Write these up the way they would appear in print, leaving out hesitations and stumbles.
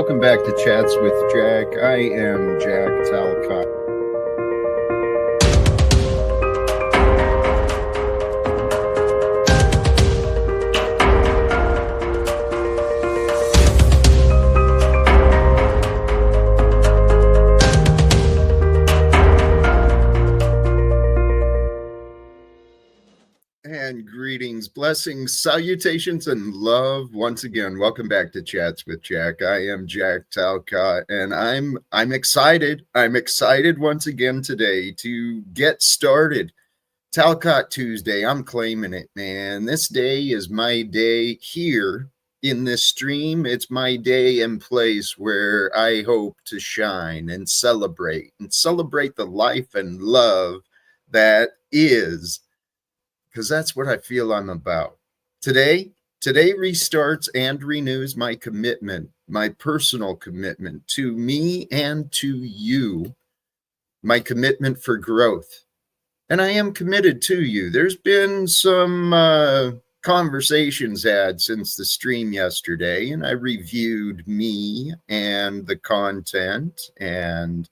welcome back to Chats with Jack. I am Jack Talcott. And greetings, blessings, salutations, and love once again. Welcome back to Chats with Jack. I am Jack Talcott, and I'm excited. I'm excited once again today to get started. Talcott Tuesday. I'm claiming it, man. This day is my day here in this stream. It's my day and place where I hope to shine and celebrate the life and love that is. Because that's what I feel I'm about. Today restarts and renews my commitment, my personal commitment to me and to you, my commitment for growth. And I am committed to you. There's been some conversations had since the stream yesterday, and I reviewed me and the content and,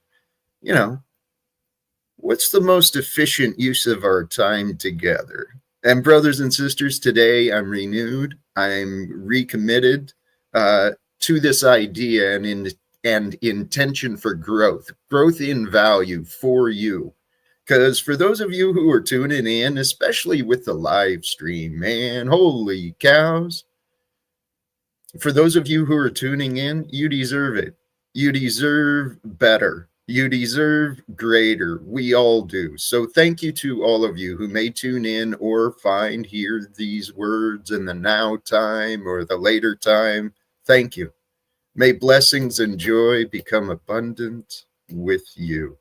what's the most efficient use of our time together? And brothers and sisters, today I'm renewed. I'm recommitted to this idea and intention for growth in value for you. Because for those of you who are tuning in, especially with the live stream, man, holy cows. For those of you who are tuning in, you deserve it. You deserve better. You deserve greater. We all do. So thank you to all of you who may tune in or hear these words in the now time or the later time. Thank you. May blessings and joy become abundant with you.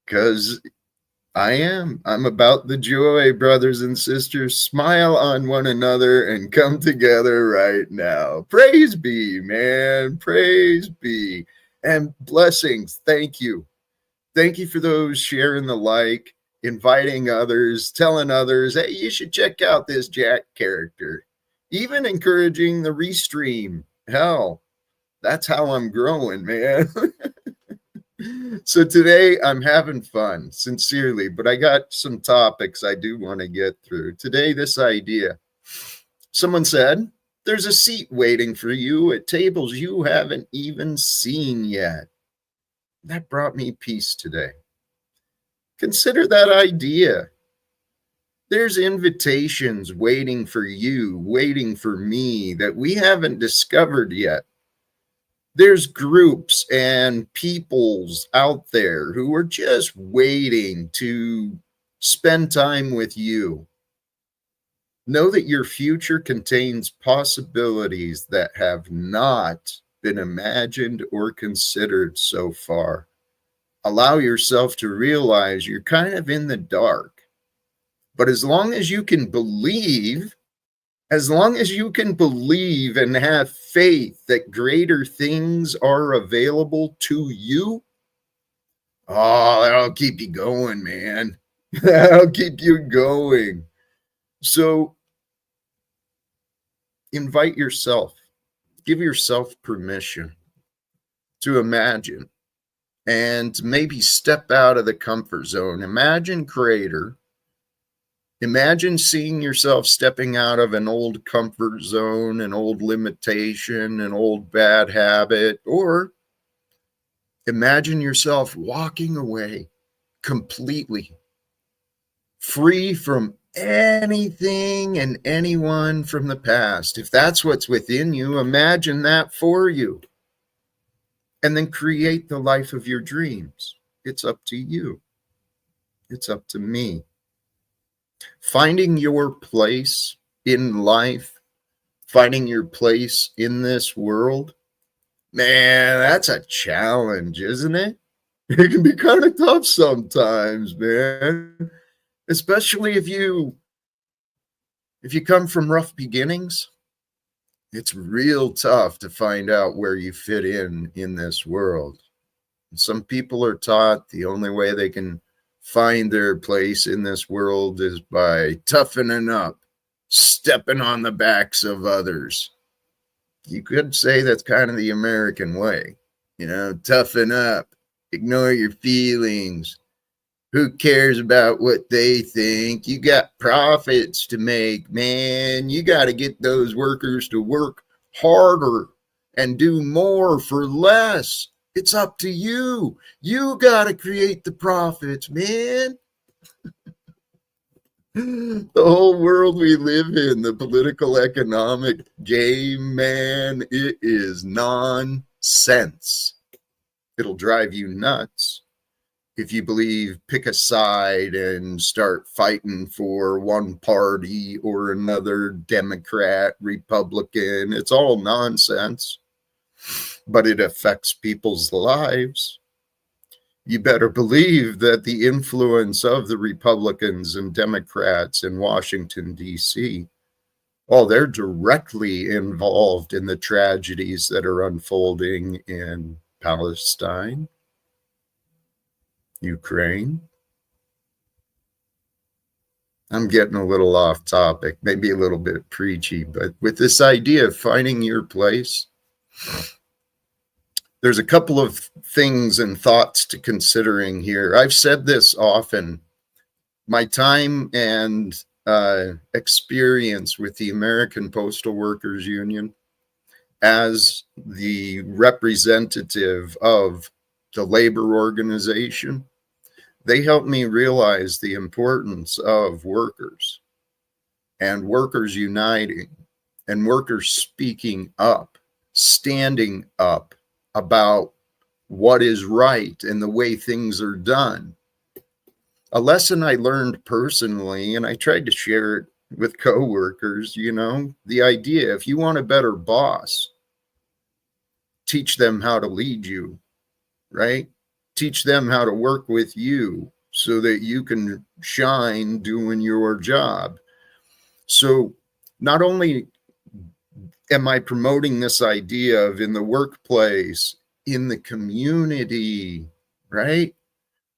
Because I'm about the joy, brothers and sisters. Smile on one another and come together right now. Praise be, man. Praise be. And blessings. Thank you. Thank you for those sharing the like, inviting others, telling others, hey, you should check out this Jack character. Even encouraging the restream. Hell, that's how I'm growing, man. So today I'm having fun, sincerely, but I got some topics I do want to get through. Today, this idea. Someone said, there's a seat waiting for you at tables you haven't even seen yet. That brought me peace today. Consider that idea. There's invitations waiting for you, waiting for me that we haven't discovered yet. There's groups and peoples out there who are just waiting to spend time with you. Know that your future contains possibilities that have not been imagined or considered so far. Allow yourself to realize you're kind of in the dark. But as long as you can believe and have faith that greater things are available to you, that'll keep you going, man. That'll keep you going. So invite yourself, give yourself permission to imagine and maybe step out of the comfort zone. Imagine greater. Imagine seeing yourself stepping out of an old comfort zone, an old limitation, an old bad habit, or imagine yourself walking away completely free from anything and anyone from the past. If that's what's within you, imagine that for you. And then create the life of your dreams. It's up to you. It's up to me. Finding your place in life, finding your place in this world, man, that's a challenge, isn't it? It can be kind of tough sometimes, man. Especially if you come from rough beginnings, it's real tough to find out where you fit in this world. And some people are taught the only way they can find their place in this world is by toughening up, stepping on the backs of others, You could say that's kind of the American way. Toughen up, ignore your feelings. Who cares about what they think? You got profits to make, man. You got to get those workers to work harder and do more for less. It's up to you. You got to create the profits, man. The whole world we live in, the political economic game, man, it is nonsense. It'll drive you nuts if you believe pick a side and start fighting for one party or another, Democrat, Republican. It's all nonsense, but it affects people's lives. You better believe that the influence of the Republicans and Democrats in Washington, D.C., well, they're directly involved in the tragedies that are unfolding in Palestine, Ukraine. I'm getting a little off topic, maybe a little bit preachy, but with this idea of finding your place, there's a couple of things and thoughts to considering here. I've said this often. My time and experience with the American Postal Workers Union as the representative of the labor organization, they helped me realize the importance of workers and workers uniting and workers speaking up, standing up about what is right and the way things are done. A lesson I learned personally, and I tried to share it with coworkers, the idea, if you want a better boss, teach them how to lead you, right? Teach them how to work with you so that you can shine doing your job. So not only am I promoting this idea of in the workplace, in the community, right?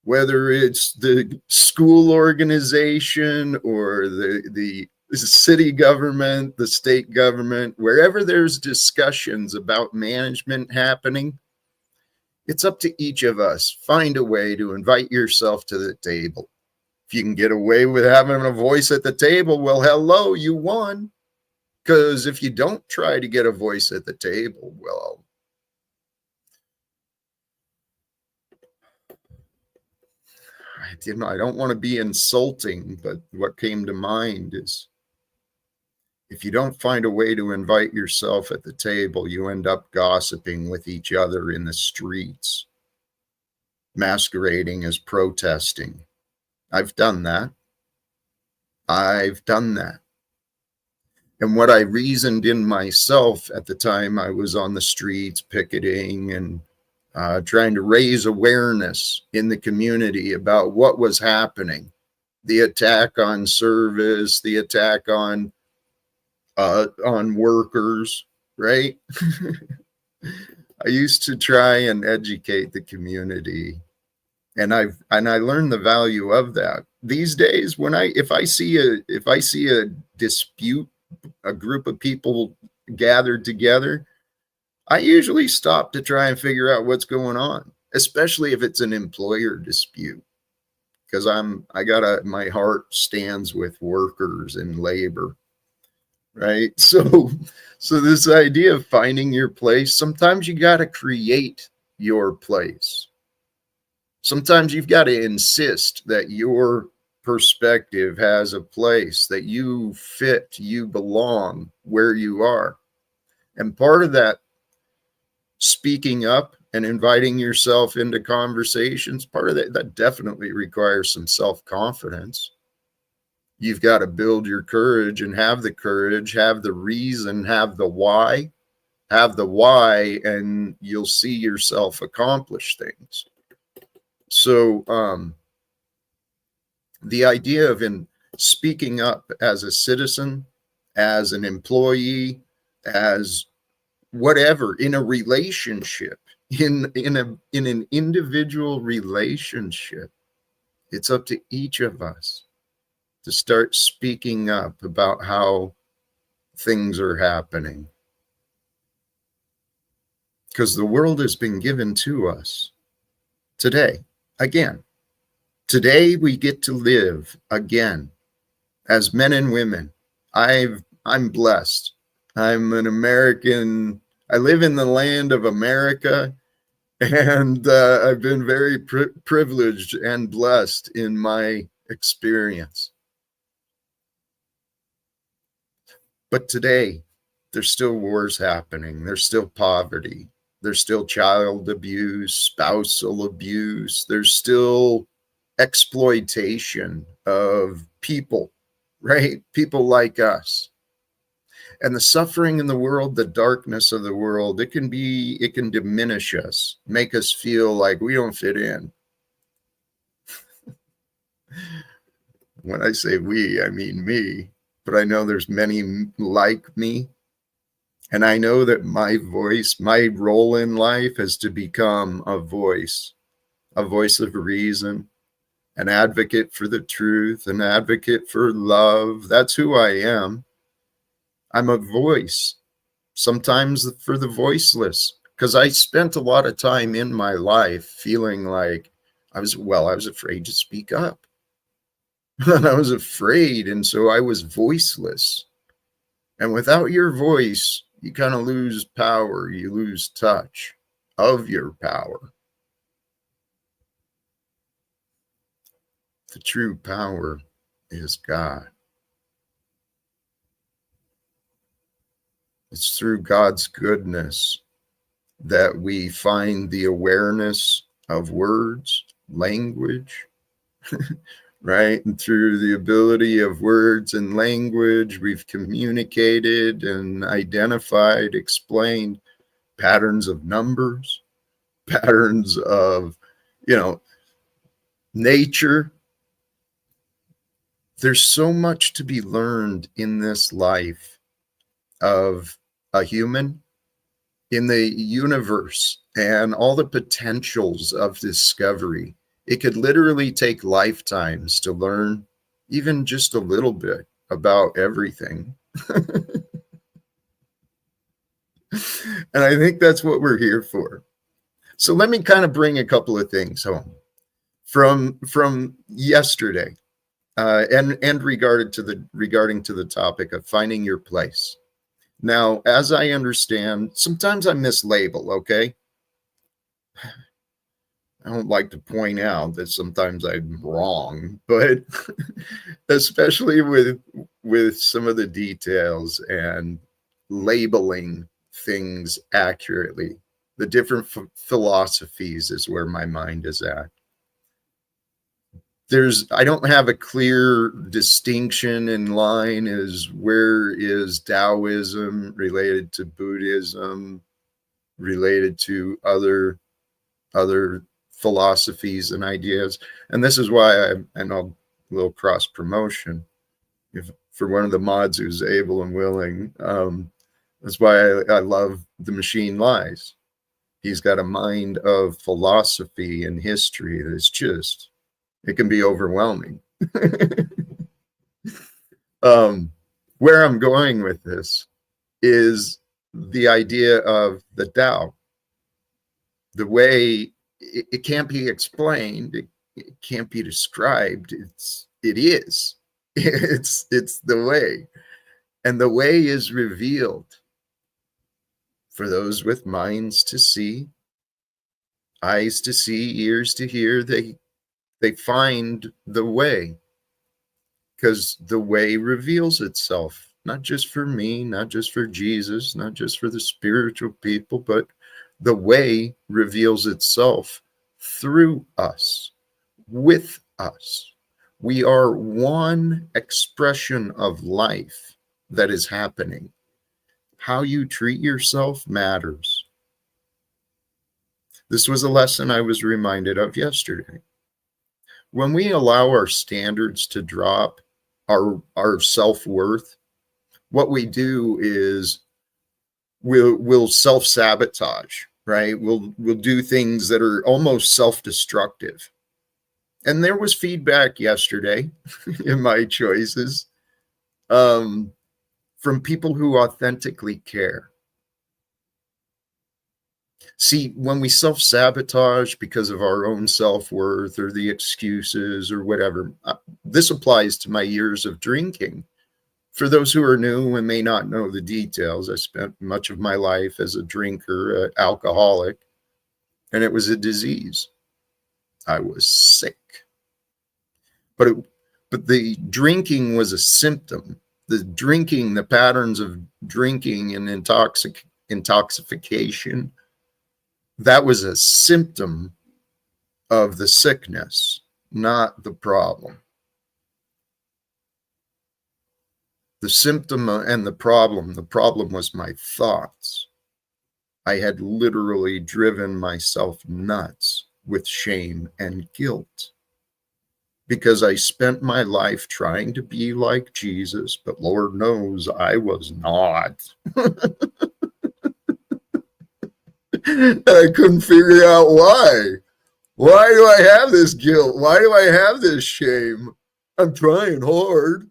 Whether it's the school organization or the city government, the state government, wherever there's discussions about management happening, it's up to each of us. Find a way to invite yourself to the table. If you can get away with having a voice at the table, well, hello, you won. Because if you don't try to get a voice at the table, well, I don't want to be insulting, but what came to mind is if you don't find a way to invite yourself at the table, you end up gossiping with each other in the streets, masquerading as protesting. I've done that. And what I reasoned in myself at the time I was on the streets picketing and trying to raise awareness in the community about what was happening, the attack on service, the attack on workers, right? I used to try and educate the community, and I learned the value of that. These days, if I see a dispute, a group of people gathered together, I usually stop to try and figure out what's going on, especially if it's an employer dispute, because my heart stands with workers and labor, right? So this idea of finding your place, sometimes you got to create your place. Sometimes you've got to insist that your perspective has a place, that you fit, you belong where you are. And part of that speaking up and inviting yourself into conversations, part of that definitely requires some self-confidence. You've got to build your courage and have the courage, have the reason, have the why, and you'll see yourself accomplish things. So the idea of speaking up as a citizen, as an employee, as whatever, in a relationship, in an individual relationship, it's up to each of us to start speaking up about how things are happening. because the world has been given to us today. Again, today we get to live again as men and women. I'm blessed. I'm an American. I live in the land of America, and I've been very privileged and blessed in my experience. But today, there's still wars happening. There's still poverty. There's still child abuse, spousal abuse. There's still exploitation of people, right? People like us. And the suffering in the world, the darkness of the world, it can diminish us, make us feel like we don't fit in. When I say we, I mean me, but I know there's many like me. And I know that my voice, my role in life is to become a voice of reason, an advocate for the truth, an advocate for love. That's who I am. I'm a voice, sometimes for the voiceless, because I spent a lot of time in my life feeling like I was afraid to speak up. And I was afraid, and so I was voiceless. And without your voice, you kind of lose power, you lose touch of your power. The true power is God. It's through God's goodness that we find the awareness of words, language, right? And through the ability of words and language, we've communicated and identified, explained patterns of numbers, patterns of, nature. There's so much to be learned in this life of a human, in the universe, and all the potentials of discovery. It could literally take lifetimes to learn even just a little bit about everything. And I think that's what we're here for. So let me kind of bring a couple of things home from yesterday, and regarding to the topic of finding your place. Now, as I understand, sometimes I mislabel, okay? I don't like to point out that sometimes I'm wrong, but especially with some of the details and labeling things accurately, the different philosophies is where my mind is at. I don't have a clear distinction in line as where is Taoism related to Buddhism, related to other philosophies and ideas. And this is why I'm a little cross promotion. If for one of the mods who's able and willing, that's why I love The Machine Lies. He's got a mind of philosophy and history that's just, it can be overwhelming. Where I'm going with this is the idea of the Tao. The way it can't be explained, it can't be described. It is. It's the way. And the way is revealed for those with minds to see, eyes to see, ears to hear. They find the way, because the way reveals itself, not just for me, not just for Jesus, not just for the spiritual people, but the way reveals itself through us, with us. We are one expression of life that is happening. How you treat yourself matters. This was a lesson I was reminded of yesterday. When we allow our standards to drop, our self-worth, what we do is we'll self-sabotage, right? We'll do things that are almost self-destructive. And there was feedback yesterday in my choices from people who authentically care. See, when we self-sabotage because of our own self-worth or the excuses or whatever, this applies to my years of drinking. For those who are new and may not know the details, I spent much of my life as a drinker, an alcoholic, and it was a disease. I was sick. But the drinking was a symptom. The drinking, the patterns of drinking and intoxication, that was a symptom of the sickness, not the problem. The symptom and the problem was my thoughts. I had literally driven myself nuts with shame and guilt because I spent my life trying to be like Jesus, but Lord knows I was not. I couldn't figure out why. Why do I have this guilt? Why do I have this shame? I'm trying hard.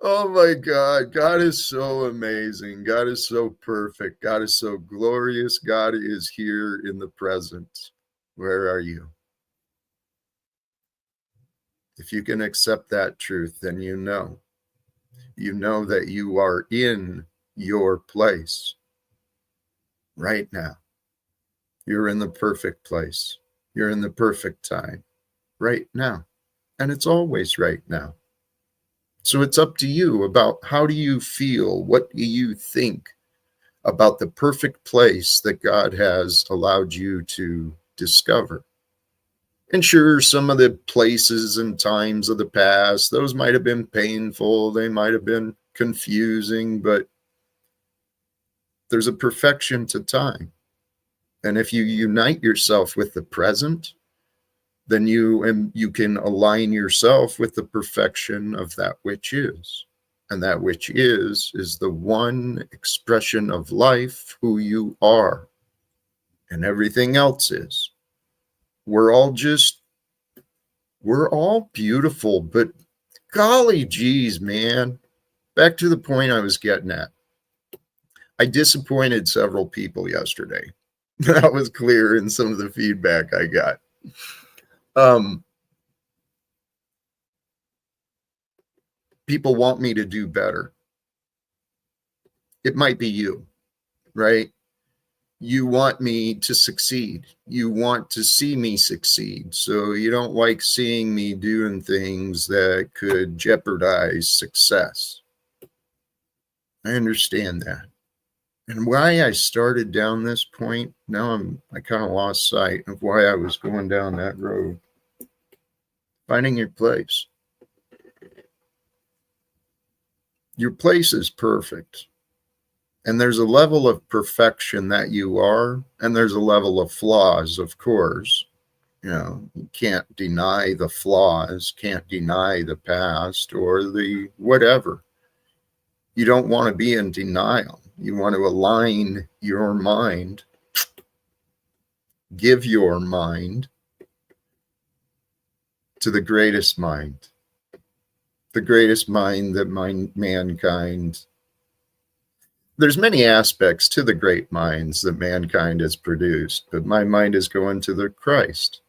Oh my God. God is so amazing. God is so perfect. God is so glorious. God is here in the present. Where are you? If you can accept that truth, then you know that you are in your place right now. You're in the perfect place. You're in the perfect time right now. And it's always right now. So it's up to you about how do you feel? What do you think about the perfect place that God has allowed you to discover? And sure, some of the places and times of the past, those might have been painful. They might have been confusing, but there's a perfection to time. And if you unite yourself with the present, then you can align yourself with the perfection of that which is. And that which is the one expression of life, who you are. And everything else is. We're all beautiful, but golly geez, man. Back to the point I was getting at. I disappointed several people yesterday. That was clear in some of the feedback I got. People want me to do better. It might be you, right? You want me to succeed. You want to see me succeed. So you don't like seeing me doing things that could jeopardize success. I understand that. And why I started down this point, now I kind of lost sight of why I was going down that road. Finding your place. Your place is perfect. And there's a level of perfection that you are, and there's a level of flaws, of course. You can't deny the flaws, can't deny the past or the whatever. You don't want to be in denial. You want to align your mind, give your mind to the greatest mind that mankind. There's many aspects to the great minds that mankind has produced, but my mind is going to the Christ,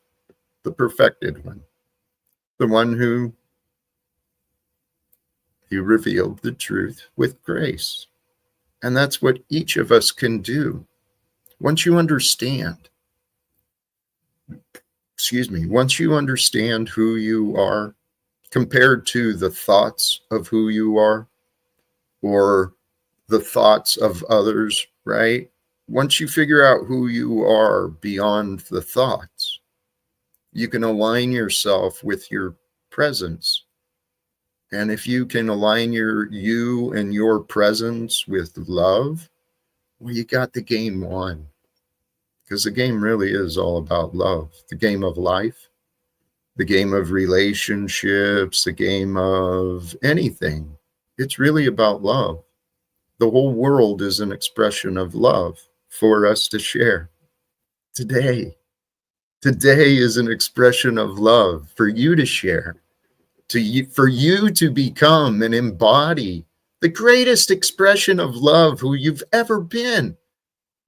the perfected one, the one who he revealed the truth with grace. And that's what each of us can do. Once you understand who you are compared to the thoughts of who you are or the thoughts of others, right? Once you figure out who you are beyond the thoughts, you can align yourself with your presence. And if you can align you and your presence with love, well, you got the game won. Because the game really is all about love. The game of life, the game of relationships, the game of anything. It's really about love. The whole world is an expression of love for us to share. Today is an expression of love for you to share, for you to become and embody the greatest expression of love who you've ever been.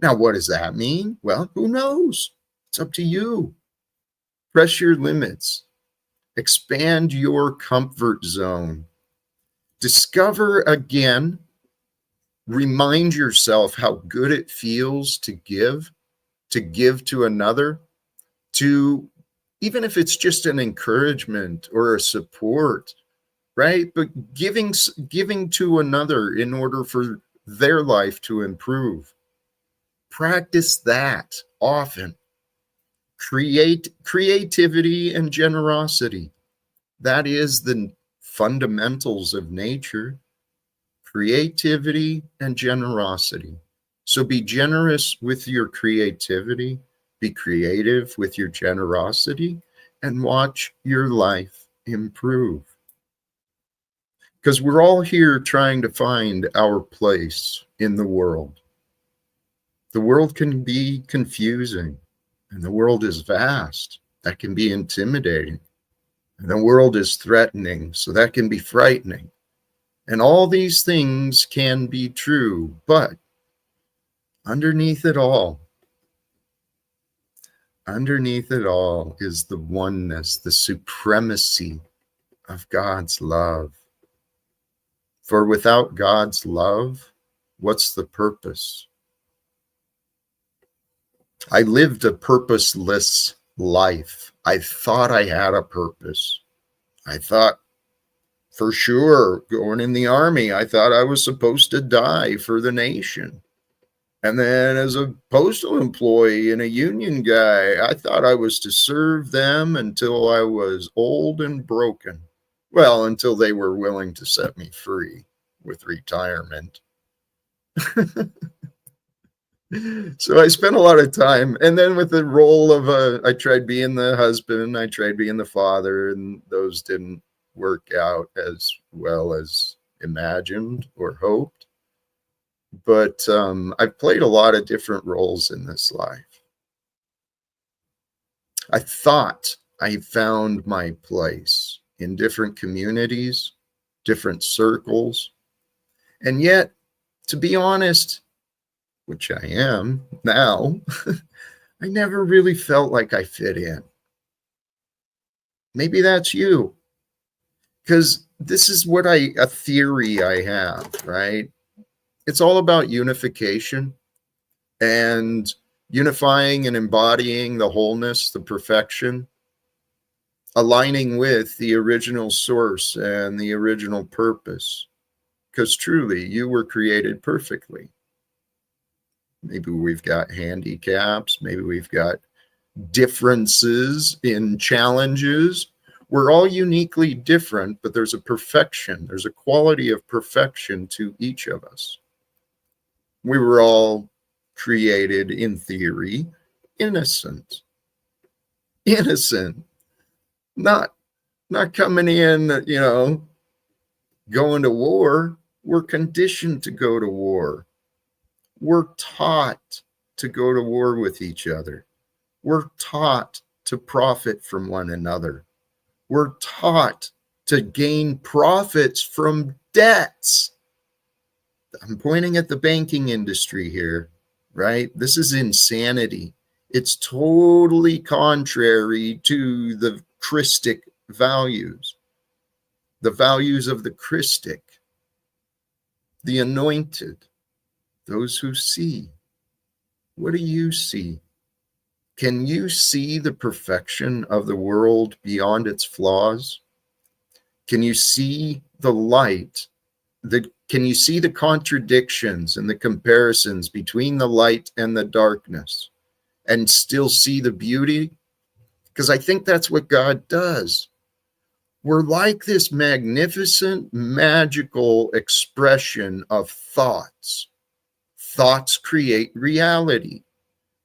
Now, what does that mean? Well, who knows? It's up to you. Press your limits. Expand your comfort zone. Discover again, remind yourself how good it feels to give to another, to even if it's just an encouragement or a support, right? But giving to another in order for their life to improve. Practice that often. Creativity and generosity. That is the fundamentals of nature. Creativity and generosity. So be generous with your creativity, be creative with your generosity, and watch your life improve. Because we're all here trying to find our place in the world. The world can be confusing, and the world is vast. That can be intimidating. And the world is threatening, so that can be frightening. And all these things can be true, but underneath it all is the oneness, the supremacy of God's love. For without God's love, what's the purpose? I lived a purposeless life. I thought I had a purpose. I thought for sure going in the army, I thought I was supposed to die for the nation. And then as a postal employee and a union guy, I thought I was to serve them until I was old and broken. Well, until they were willing to set me free with retirement. So I spent a lot of time. And then with the role of I tried being the husband, I tried being the father, and those didn't work out as well as imagined or hoped. But I've played a lot of different roles in this life. I thought I found my place in different communities, different circles. And yet, to be honest, which I am now, I never really felt like I fit in. Maybe that's you. Because this is a theory I have, right? It's all about unification and unifying and embodying the wholeness, the perfection, aligning with the original source and the original purpose. Because truly, you were created perfectly. Maybe we've got handicaps, maybe we've got differences in challenges. We're all uniquely different, but there's a perfection, there's a quality of perfection to each of us. We were all created, in theory, innocent. Innocent. Not coming in, going to war. We're conditioned to go to war. We're taught to go to war with each other. We're taught to profit from one another. We're taught to gain profits from debts. I'm pointing at the banking industry here, right? This is insanity. It's totally contrary to the Christic values, the values of the Christic, the anointed, those who see. What do you see? Can you see the perfection of the world beyond its flaws? Can you see the light? Can you see the contradictions and the comparisons between the light and the darkness and still see the beauty? Because I think that's what God does. We're like this magnificent, magical expression of thoughts. Thoughts create reality.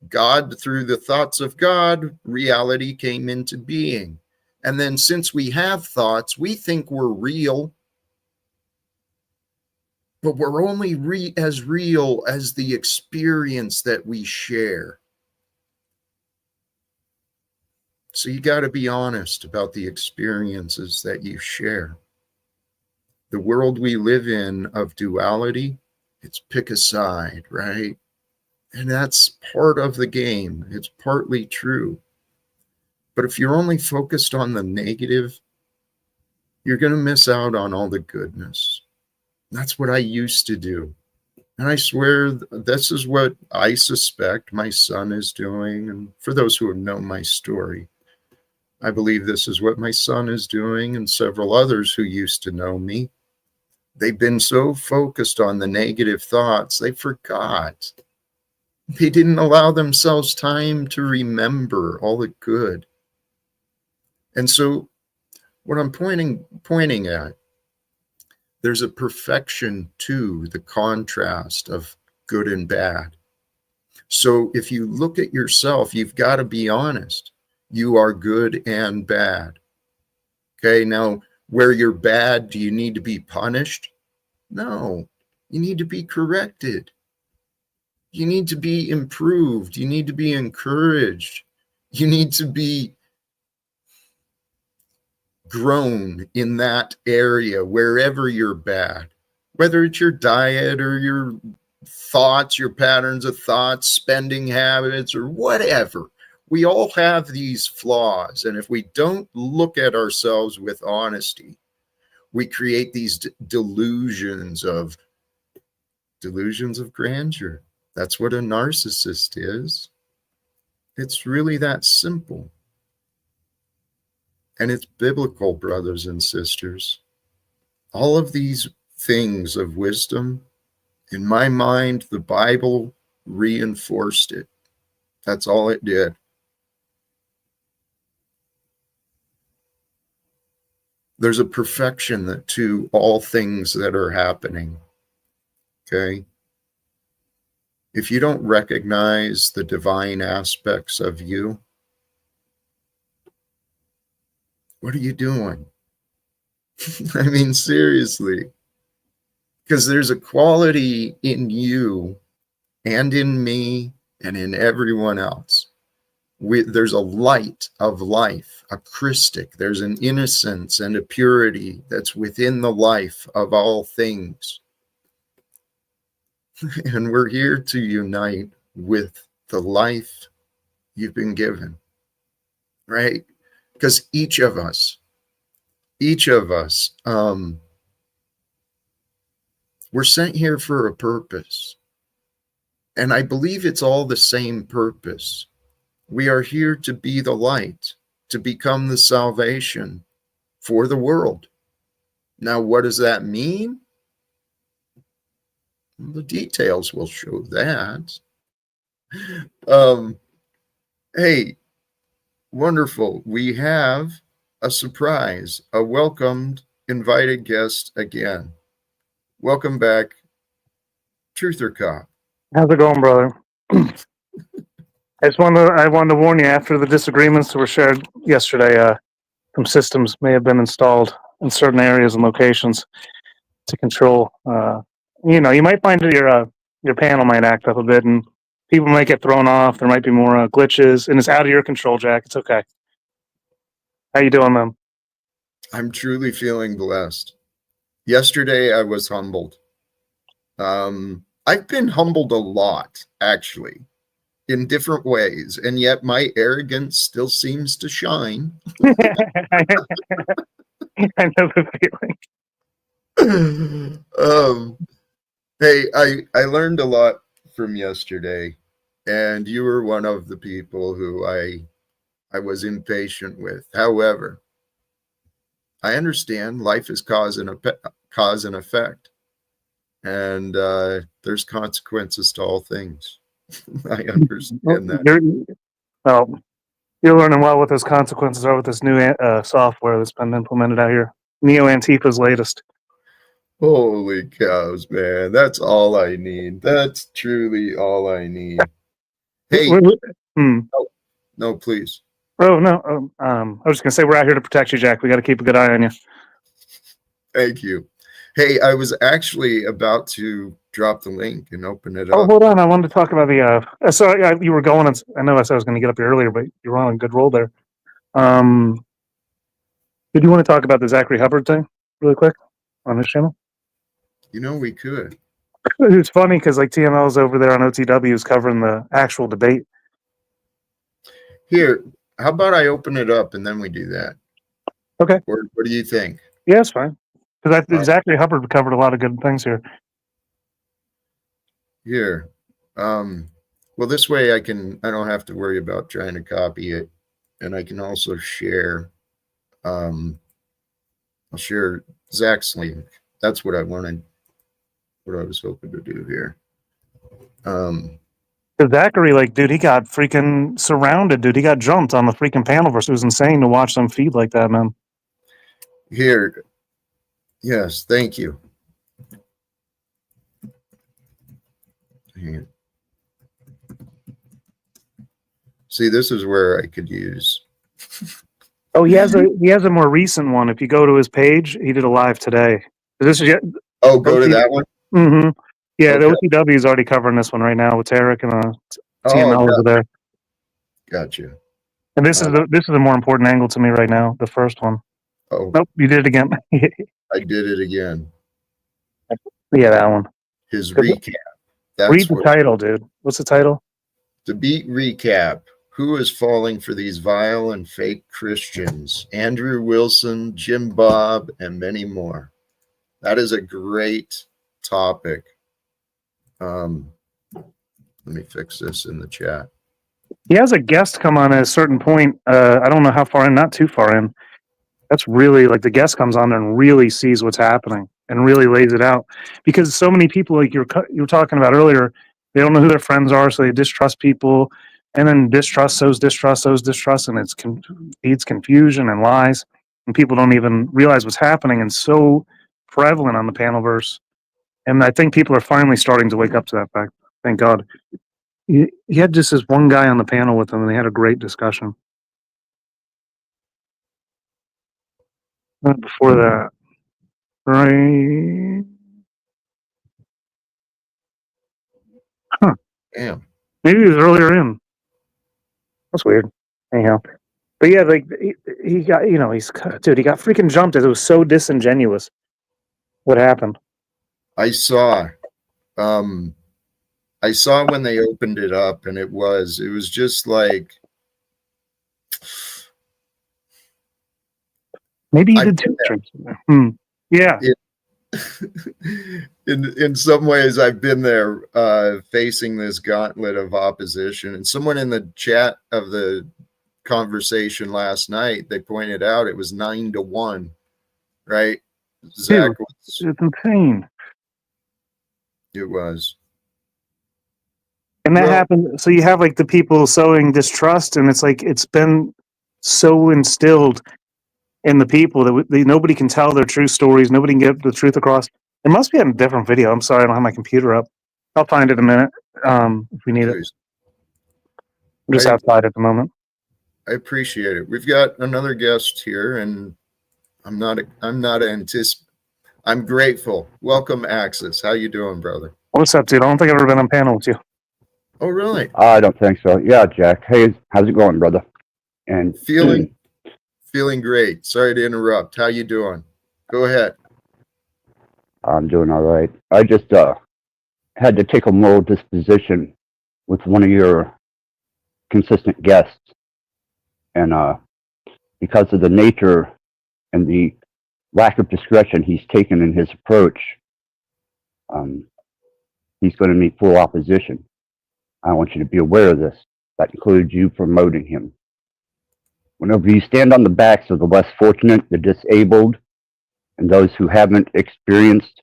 God, through the thoughts of God, reality came into being. And then since we have thoughts, we think we're real, but we're only as real as the experience that we share. So you got to be honest about the experiences that you share. The world we live in of duality, it's pick a side, right? And that's part of the game. It's partly true. But if you're only focused on the negative, you're going to miss out on all the goodness. That's what I used to do. And I swear this is what I suspect my son is doing. And for those who have known my story, I believe this is what my son is doing and several others who used to know me. They've been so focused on the negative thoughts, they forgot. They didn't allow themselves time to remember all the good. And so what I'm pointing at, there's a perfection to the contrast of good and bad. So if you look at yourself, you've got to be honest. You are good and bad. Okay, now where you're bad, do you need to be punished? No, you need to be corrected. You need to be improved. You need to be encouraged. You need to be grown in that area wherever you're bad, whether it's your diet or your thoughts, your patterns of thoughts, spending habits, or whatever. We all have these flaws. And if we don't look at ourselves with honesty, we create these delusions of grandeur. That's what a narcissist is. It's really that simple. And it's biblical, brothers and sisters. All of these things of wisdom, in my mind, the Bible reinforced it. That's all it did. There's a perfection to all things that are happening. Okay? If you don't recognize the divine aspects of you, what are you doing? I mean, seriously. Because there's a quality in you and in me and in everyone else. There's a light of life, a Christic. There's an innocence and a purity that's within the life of all things. And we're here to unite with the life you've been given, right? Because each of us, we're sent here for a purpose. And I believe it's all the same purpose. We are here to be the light, to become the salvation for the world. Now, what does that mean? Well, the details will show that. Hey, wonderful. We have a surprise, a welcomed, invited guest again. Welcome back, Truther Cop. How's it going, brother? I wanted to warn you, after the disagreements that were shared yesterday, some systems may have been installed in certain areas and locations to control. You might find that your panel might act up a bit, and people might get thrown off. There might be more glitches, and it's out of your control, Jack. It's okay. How you doing, man? I'm truly feeling blessed. Yesterday, I was humbled. I've been humbled a lot, actually, in different ways, and yet my arrogance still seems to shine. I know the feeling. Hey, I learned a lot from yesterday, and you were one of the people who I was impatient with. However, I understand life is cause and effect, and there's consequences to all things. I understand that. You're learning well what those consequences are with this new software that's been implemented out here. Neo Antifa's latest. Holy cows, man. That's all I need. That's truly all I need. Hey. No, please. Oh, no. I was just going to say, we're out here to protect you, Jack. We got to keep a good eye on you. Thank you. Hey, I was actually about to drop the link and open it up. Oh, hold on. I wanted to talk about the... sorry, you were going... I know I said I was going to get up here earlier, but you were on a good roll there. Did you want to talk about the Zachary Hubbard thing really quick? on his channel? You know, we could. It's funny because like TML's over there on OTW is covering the actual debate. Here, how about I open it up and then we do that? Okay. Or what do you think? Yeah, it's fine. Because Zachary Hubbard covered a lot of good things here. Here. Well, this way I don't have to worry about trying to copy it. And I can also share, I'll share Zach's link. That's what I wanted, what I was hoping to do here. Zachary, like, dude, he got freaking surrounded, dude. He got jumped on the freaking panel versus. It was insane to watch them feed like that, man. Here. Yes, thank you. Here. See, this is where I could use. Oh, he has a more recent one. If you go to his page, he did a live today. This is go to that one. Mm-hmm. Yeah, Okay. the OTW is already covering this one right now with Eric and TML over there. Gotcha. And this is the more important angle to me right now. The first one. Oh, nope, you did it again. I did it again. Yeah, that one. His recap. Read the title, dude. What's the title? Debate recap. Who is falling for these vile and fake Christians? Andrew Wilson, Jim Bob, and many more. That is a great topic. Let me fix this in the chat. He has a guest come on at a certain point. I don't know how far in, not too far in. That's really like the guest comes on and really sees what's happening and really lays it out. Because so many people, like you were talking about earlier, they don't know who their friends are, so they distrust people, and then distrust sows distrust, and it feeds confusion and lies, and people don't even realize what's happening. And so prevalent on the panelverse, and I think people are finally starting to wake up to that fact. Thank God. He had just this one guy on the panel with him, and they had a great discussion. Before that, right? Huh. Damn. Maybe he was earlier in. That's weird. Anyhow. But yeah, like he got, he got freaking jumped. It was so disingenuous. What happened? I saw when they opened it up, and it was just like, maybe he did two drinks in there. Yeah. In some ways, I've been there, facing this gauntlet of opposition. And someone in the chat of the conversation last night, they pointed out it was 9-1, right? Zach, it's insane. It was. And that happened. So you have like the people sowing distrust, and it's like it's been so instilled in the people that nobody can tell their true stories. Nobody can get the truth across. It must be a different video. I'm sorry, I don't have my computer up. I'll find it in a minute if we need it. I'm just outside at the moment. I appreciate it. We've got another guest here, and I'm grateful. Welcome, Axis. How you doing, brother? What's up, dude? I don't think I've ever been on panel with you. Oh, really? I don't think so. Yeah, Jack. Hey, how's it going, brother? And feeling great. Sorry to interrupt. How you doing? Go ahead. I'm doing all right. I just had to take a moral disposition with one of your consistent guests, and because of the nature and the lack of discretion he's taken in his approach, he's going to meet full opposition. I want you to be aware of this. That includes you promoting him. Whenever you stand on the backs of the less fortunate, the disabled, and those who haven't experienced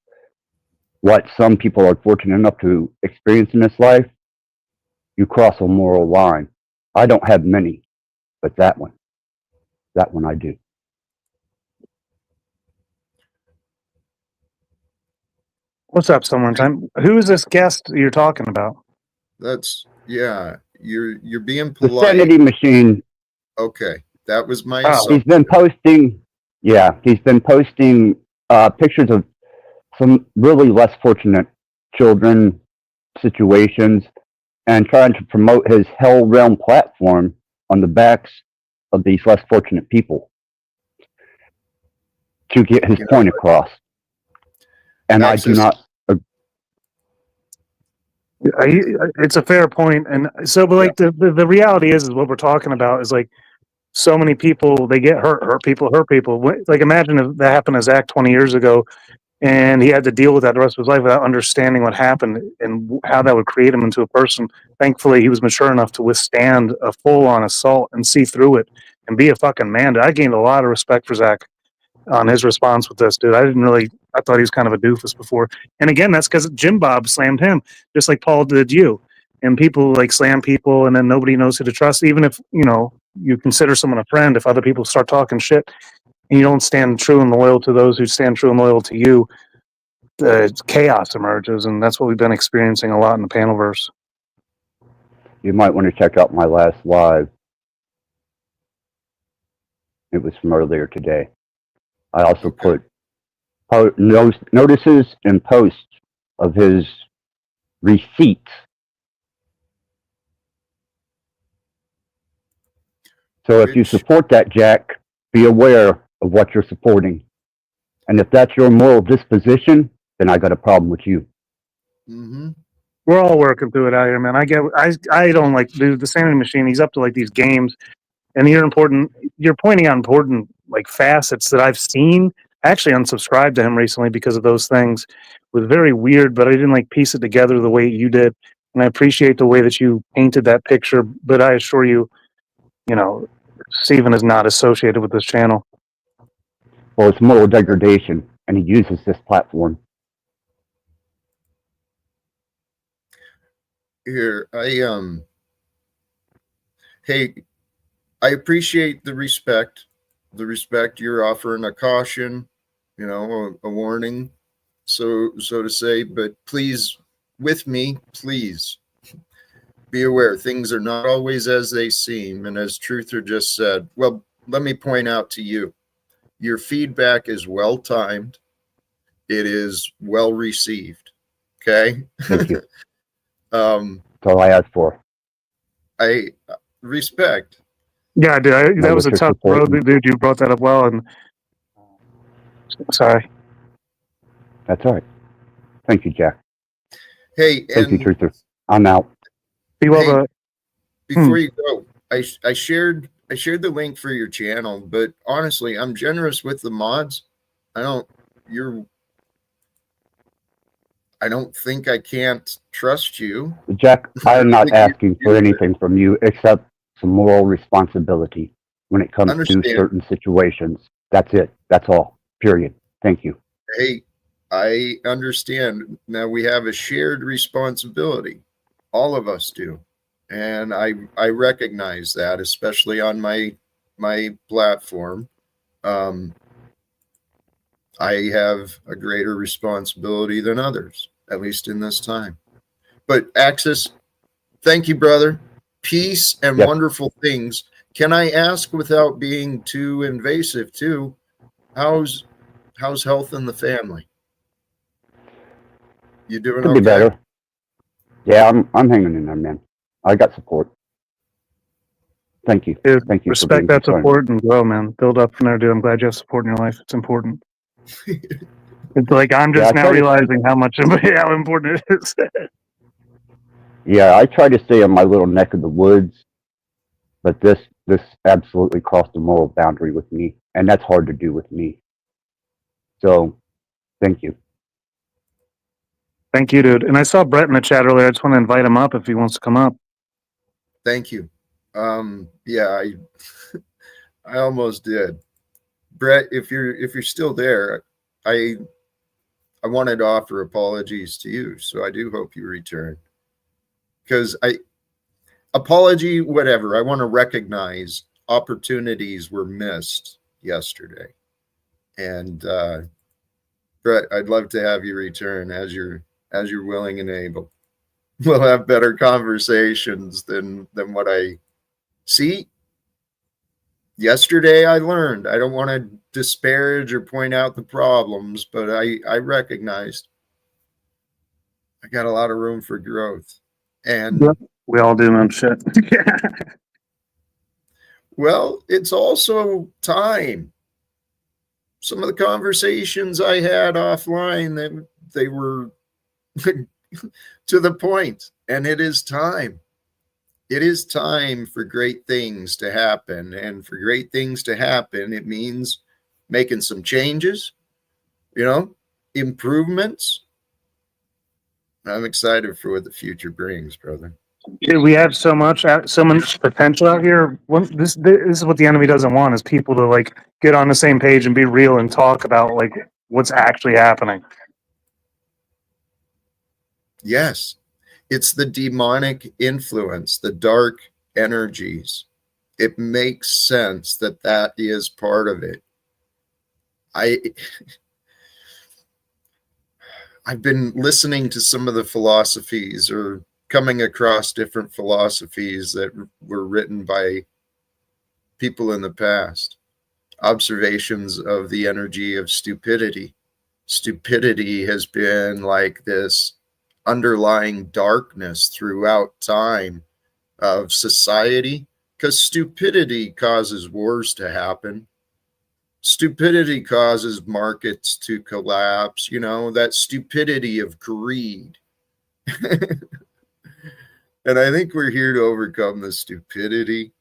what some people are fortunate enough to experience in this life, you cross a moral line. I don't have many, but that one I do. What's up, Summertime? Who is this guest you're talking about? You're being polite. The Sanity Machine. Okay, that was my assumption. He's been posting pictures of some really less fortunate children situations and trying to promote his Hell Realm platform on the backs of these less fortunate people to get his point across. And I do not. It's a fair point, and so, but like the reality is what we're talking about is like so many people they get hurt people, hurt people. Like imagine if that happened to Zach 20 years ago, and he had to deal with that the rest of his life without understanding what happened and how that would create him into a person. Thankfully, he was mature enough to withstand a full-on assault and see through it and be a fucking man. I gained a lot of respect for Zach on his response with this, dude. I thought he was kind of a doofus before. And again, that's because Jim Bob slammed him, just like Paul did you. And people like slam people, and then nobody knows who to trust. Even if, you consider someone a friend, if other people start talking shit and you don't stand true and loyal to those who stand true and loyal to you, chaos emerges. And that's what we've been experiencing a lot in the Panelverse. You might want to check out my last live. It was from earlier today. I also put notices and posts of his receipts. So if you support that, Jack, be aware of what you're supporting. And if that's your moral disposition, then I got a problem with you. Mm-hmm. We're all working through it out here, man. I don't like the Sanity Machine. He's up to like these games, and you're pointing out important like facets that I've seen. I actually unsubscribed to him recently because of those things. It was very weird, but I didn't like piece it together the way you did. And I appreciate the way that you painted that picture, but I assure you, Steven is not associated with this channel. Well, it's moral degradation, and he uses this platform. Here, hey, I appreciate the respect you're offering, a caution, a warning, so to say, but please, with me, please be aware things are not always as they seem. And as Truther just said, well, let me point out to you, your feedback is well timed. It is well received. Okay. Thank you. That's all I asked for. I respect. Yeah, dude, that was a tough road, dude. You brought that up well, and sorry. That's all right. Thank you, Jack. Hey, thank you, Truther. I'm out. Before you go, I shared the link for your channel, but honestly, I'm generous with the mods. I don't think I can't trust you. Jack, I am not asking for anything from you except some moral responsibility when it comes to certain situations. That's it. That's all. Period. Thank you. Hey, I understand. Now we have a shared responsibility. All of us do. And I recognize that, especially on my platform. I have a greater responsibility than others, at least in this time. But Axis, thank you, brother. Peace and wonderful things. Can I ask, without being too invasive too, how's health in the family? You doing Could okay? be better. Yeah, I'm hanging in there, man. I got support. Thank you. Dude, thank you. Respect that support and grow, man. Build up from there, dude. I'm glad you have support in your life. It's important. It's like I'm just now realizing how important it is. Yeah, I try to stay in my little neck of the woods, but this absolutely crossed the moral boundary with me, and that's hard to do with me. So, thank you. Thank you, dude. And I saw Brett in the chat earlier. I just want to invite him up if he wants to come up. Thank you. Yeah, I almost did. Brett, if you're still there, I wanted to offer apologies to you, so I do hope you return. Because apology, whatever. I want to recognize opportunities were missed yesterday, and Brett, I'd love to have you return as you're willing and able. We'll have better conversations than what I see. Yesterday I learned. I don't want to disparage or point out the problems, but I recognized I got a lot of room for growth. And we all do, man. Shit. Well, it's also time. Some of the conversations I had offline, they were to the point, and it is time. It is time for great things to happen, and for great things to happen, it means making some changes, improvements. I'm excited for what the future brings, brother. We have so much potential out here. This is what the enemy doesn't want: is people to like get on the same page and be real and talk about like what's actually happening. Yes, it's the demonic influence, the dark energies. It makes sense that that is part of it. I've been listening to some of the philosophies, or coming across different philosophies that were written by people in the past. Observations of the energy of stupidity. Stupidity has been like this underlying darkness throughout time of society, because stupidity causes wars to happen. Stupidity causes markets to collapse, that stupidity of greed. And I think we're here to overcome the stupidity,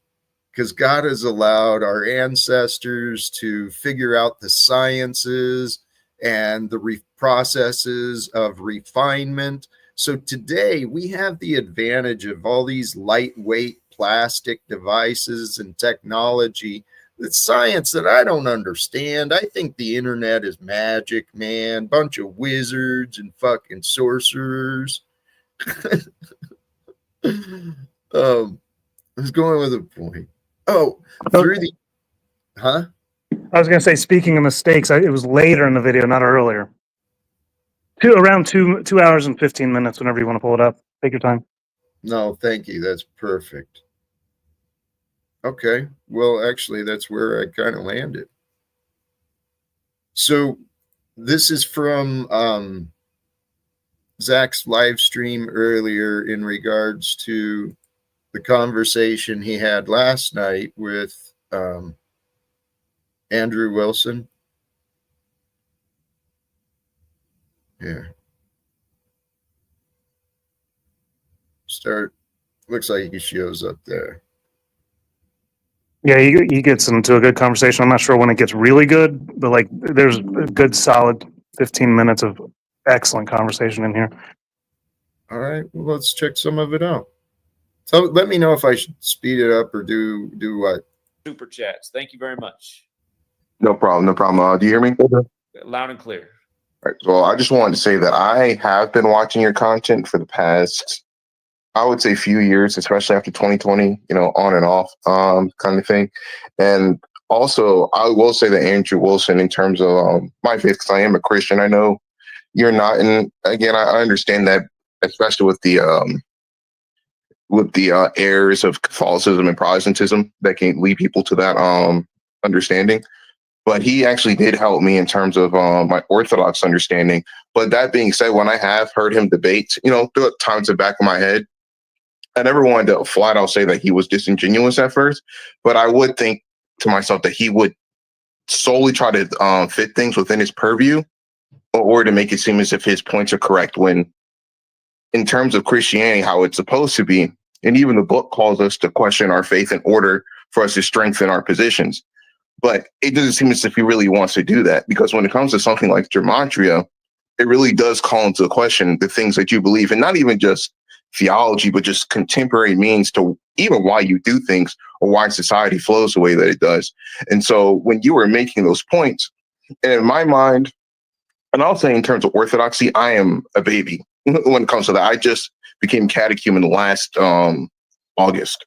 because God has allowed our ancestors to figure out the sciences and the processes of refinement. So today we have the advantage of all these lightweight plastic devices and technology. It's science that I don't understand. I think the internet is magic, man. Bunch of wizards and fucking sorcerers. I was going with a point. Oh, through the... Huh? I was going to say, speaking of mistakes, it was later in the video, not earlier. Around 2 hours and 15 minutes, whenever you want to pull it up. Take your time. No, thank you. That's perfect. Okay. Well, actually, that's where I kind of landed. So this is from Zach's live stream earlier in regards to the conversation he had last night with Andrew Wilson. Yeah. Looks like he shows up there. Yeah, he gets into a good conversation. I'm not sure when it gets really good, but like there's a good solid 15 minutes of excellent conversation in here. All right, well, let's check some of it out. So let me know if I should speed it up or do what. Super chats. Thank you very much. No problem. No problem. Do you hear me? Loud and clear. All right. So I just wanted to say that I have been watching your content for the past, I would say, few years, especially after 2020, on and off kind of thing. And also, I will say that Andrew Wilson, in terms of my faith, because I am a Christian, I know you're not. And again, I understand that, especially with the errors of Catholicism and Protestantism that can lead people to that understanding. But he actually did help me in terms of my Orthodox understanding. But that being said, when I have heard him debate, through times in the back of my head, I never wanted to flat out say that he was disingenuous at first. But I would think to myself that he would solely try to fit things within his purview or to make it seem as if his points are correct, when in terms of Christianity, how it's supposed to be, and even the book calls us to question our faith in order for us to strengthen our positions. But it doesn't seem as if he really wants to do that, because when it comes to something like Gematria, it really does call into question the things that you believe, and not even just theology, but just contemporary means to even why you do things or why society flows the way that it does. And so when you were making those points, and in my mind, and I'll say in terms of orthodoxy, I am a baby when it comes to that. I just became catechumen last August.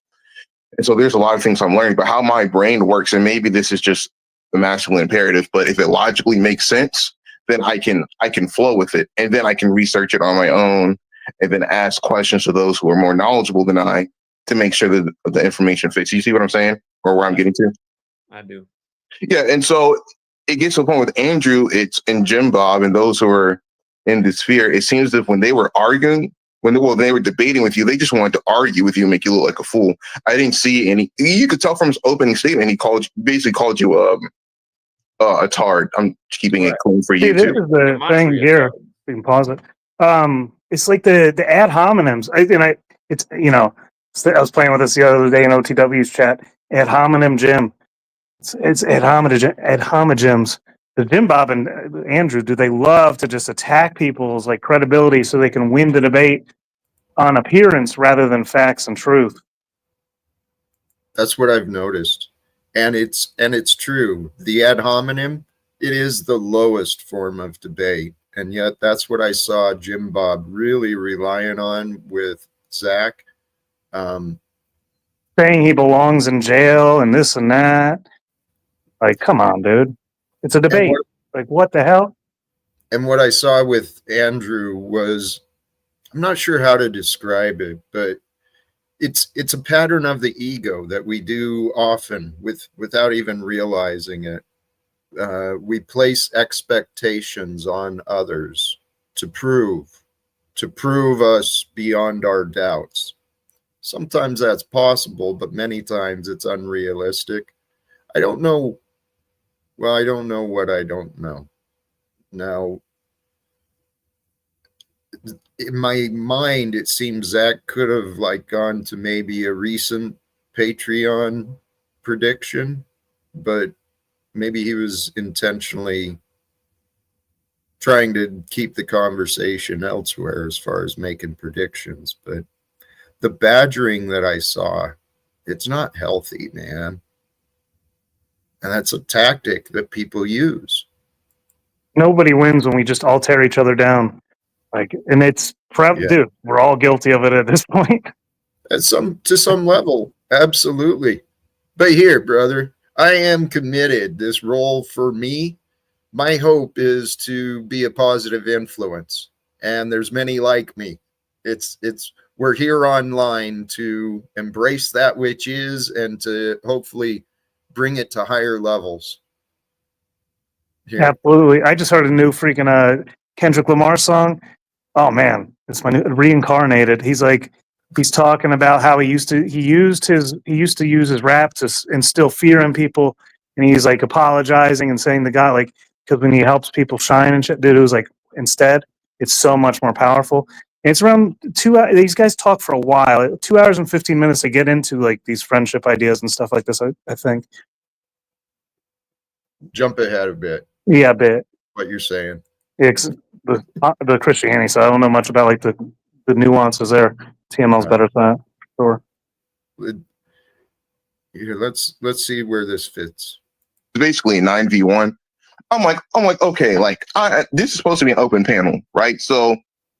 And so there's a lot of things I'm learning about how my brain works. And maybe this is just the masculine imperative, but if it logically makes sense, then I can flow with it. And then I can research it on my own and then ask questions to those who are more knowledgeable than I to make sure that the information fits. You see what I'm saying, or where I'm getting to? I do. Yeah. And so it gets to the point with Andrew, it's and Jim Bob and those who are in the sphere. It seems that when they were arguing, when they were debating with you, they just wanted to argue with you and make you look like a fool. I didn't see any. You could tell from his opening statement, he basically called you a tard. I'm keeping it clean for you this too. is the thing here. We can pause it. It's like the ad hominems. It's I was playing with this the other day in OTW's chat. Ad hominem Jim. It's ad hominems. The Jim Bob and Andrew, do they love to just attack people's like credibility so they can win the debate on appearance rather than facts and truth? That's what I've noticed. And it's true. The ad hominem, it is the lowest form of debate. And yet that's what I saw Jim Bob really relying on with Zach. Saying he belongs in jail and this and that. Like, come on, dude. It's a debate. Like, what the hell? And what I saw with Andrew was, I'm not sure how to describe it, but it's a pattern of the ego that we do often without even realizing it. We place expectations on others to prove us beyond our doubts. Sometimes that's possible, but many times it's unrealistic. I don't know. Well, I don't know what I don't know. Now, in my mind, it seems Zach could have like gone to maybe a recent Patreon prediction, but maybe he was intentionally trying to keep the conversation elsewhere as far as making predictions. But the badgering that I saw, it's not healthy, man. And that's a tactic that people use. Nobody wins when we just all tear each other down. Like, and it's Yeah. dude, we're all guilty of it at this point. To some level, absolutely. But here, brother, I am committed. This role for me, my hope is to be a positive influence. And there's many like me. We're here online to embrace that which is and to hopefully bring it to higher levels. Here. Absolutely. I just heard a new freaking Kendrick Lamar song. Oh man, it's my new Reincarnated. He's talking about how he used to use his rap to instill fear in people, and he's like apologizing and saying to God, like, because when he helps people shine and shit, dude, it was like instead it's so much more powerful. And it's around 2 hours. These guys talk for a while, 2 hours and 15 minutes to get into like these friendship ideas and stuff like this. I think. Jump ahead a bit. Yeah, a bit. What you're saying. It's the Christianity side. I don't know much about like the nuances there. TML's better at that. Sure. Here, let's see where this fits. It's basically a 9v1. I'm like, okay, like this is supposed to be an open panel, right? So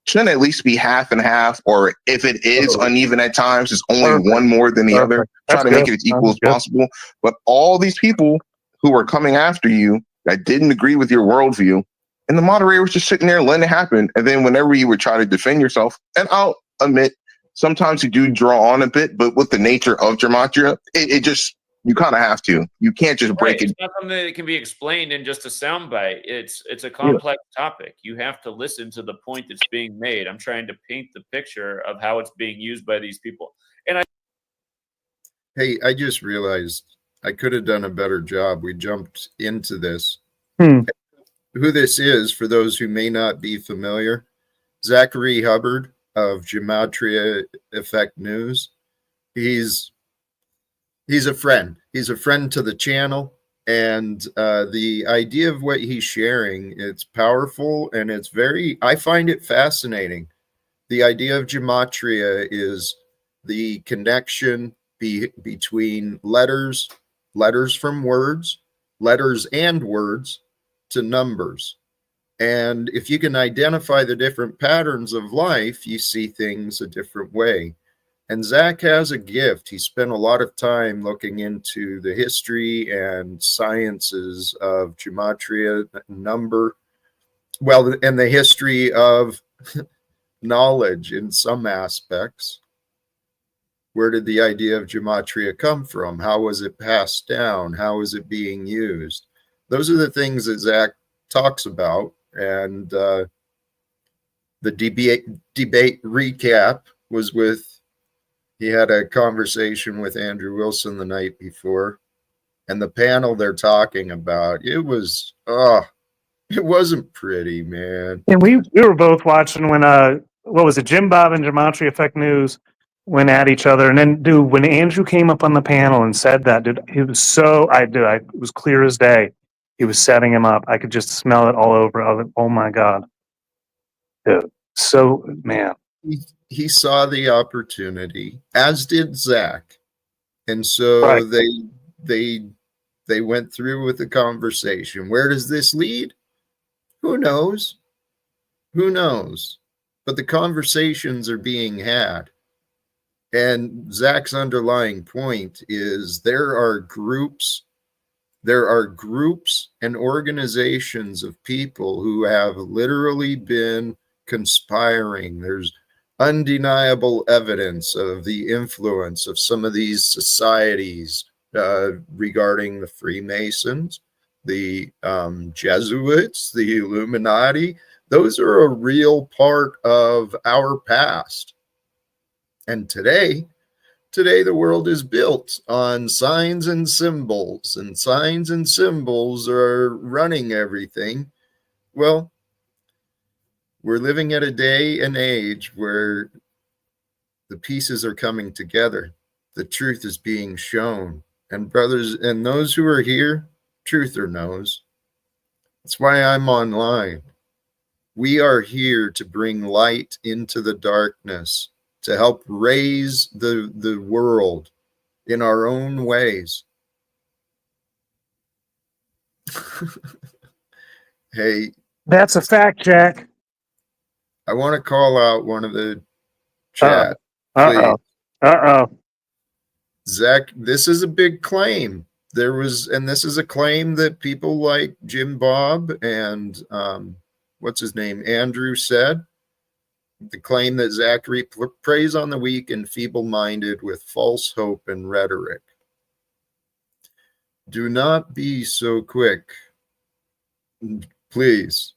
shouldn't it at least be half and half, or if it is uneven at times, it's only one more than the other. Try to make it as equal as possible. But all these people who are coming after you that didn't agree with your worldview, and the moderator was just sitting there letting it happen. And then whenever you would try to defend yourself, and I'll admit, sometimes you do draw on a bit, but with the nature of Gematria, it just, you kind of have to. You can't just break it. It's not something that can be explained in just a soundbite. It's a complex topic. You have to listen to the point that's being made. I'm trying to paint the picture of how it's being used by these people. And Hey, I just realized I could have done a better job. We jumped into this. Who this is, for those who may not be familiar, Zachary Hubbard of Gematria Effect News. He's a friend. He's a friend to the channel, and the idea of what he's sharing, it's powerful and it's I find it fascinating. The idea of Gematria is the connection between letters from words, letters and words to numbers. And if you can identify the different patterns of life, you see things a different way. And Zach has a gift. He spent a lot of time looking into the history and sciences of Gematria, number, and the history of knowledge in some aspects. Where did the idea of Gematria come from? How was it passed down? How is it being used? Those are the things that Zach talks about. And the debate recap was he had a conversation with Andrew Wilson the night before, and the panel they're talking about, it was It wasn't pretty, man. And we were both watching when what was it, Jim Bob and Gematria Effect News went at each other, and then dude, when Andrew came up on the panel and said that, dude, it was so it was clear as day. He was setting him up. I could just smell it all over. I was like, oh my god, dude. So man, He saw the opportunity, as did Zach, and so right. they went through with the conversation. Where does this lead? Who knows? Who knows? But the conversations are being had. And Zach's underlying point is there are groups and organizations of people who have literally been conspiring. There's undeniable evidence of the influence of some of these societies regarding the Freemasons, the Jesuits, the Illuminati. Those are a real part of our past. And today the world is built on signs and symbols are running everything. Well, we're living at a day and age where the pieces are coming together. The truth is being shown. And brothers, and those who are here, truther knows. That's why I'm online. We are here to bring light into the darkness, to help raise the world in our own ways. Hey, That's a fact, Jack. I want to call out one of the chat. Uh oh. Zach, this is a big claim. This is a claim that people like Jim Bob and what's his name, Andrew said. The claim that Zachary preys on the weak and feeble-minded with false hope and rhetoric. Do not be so quick, please.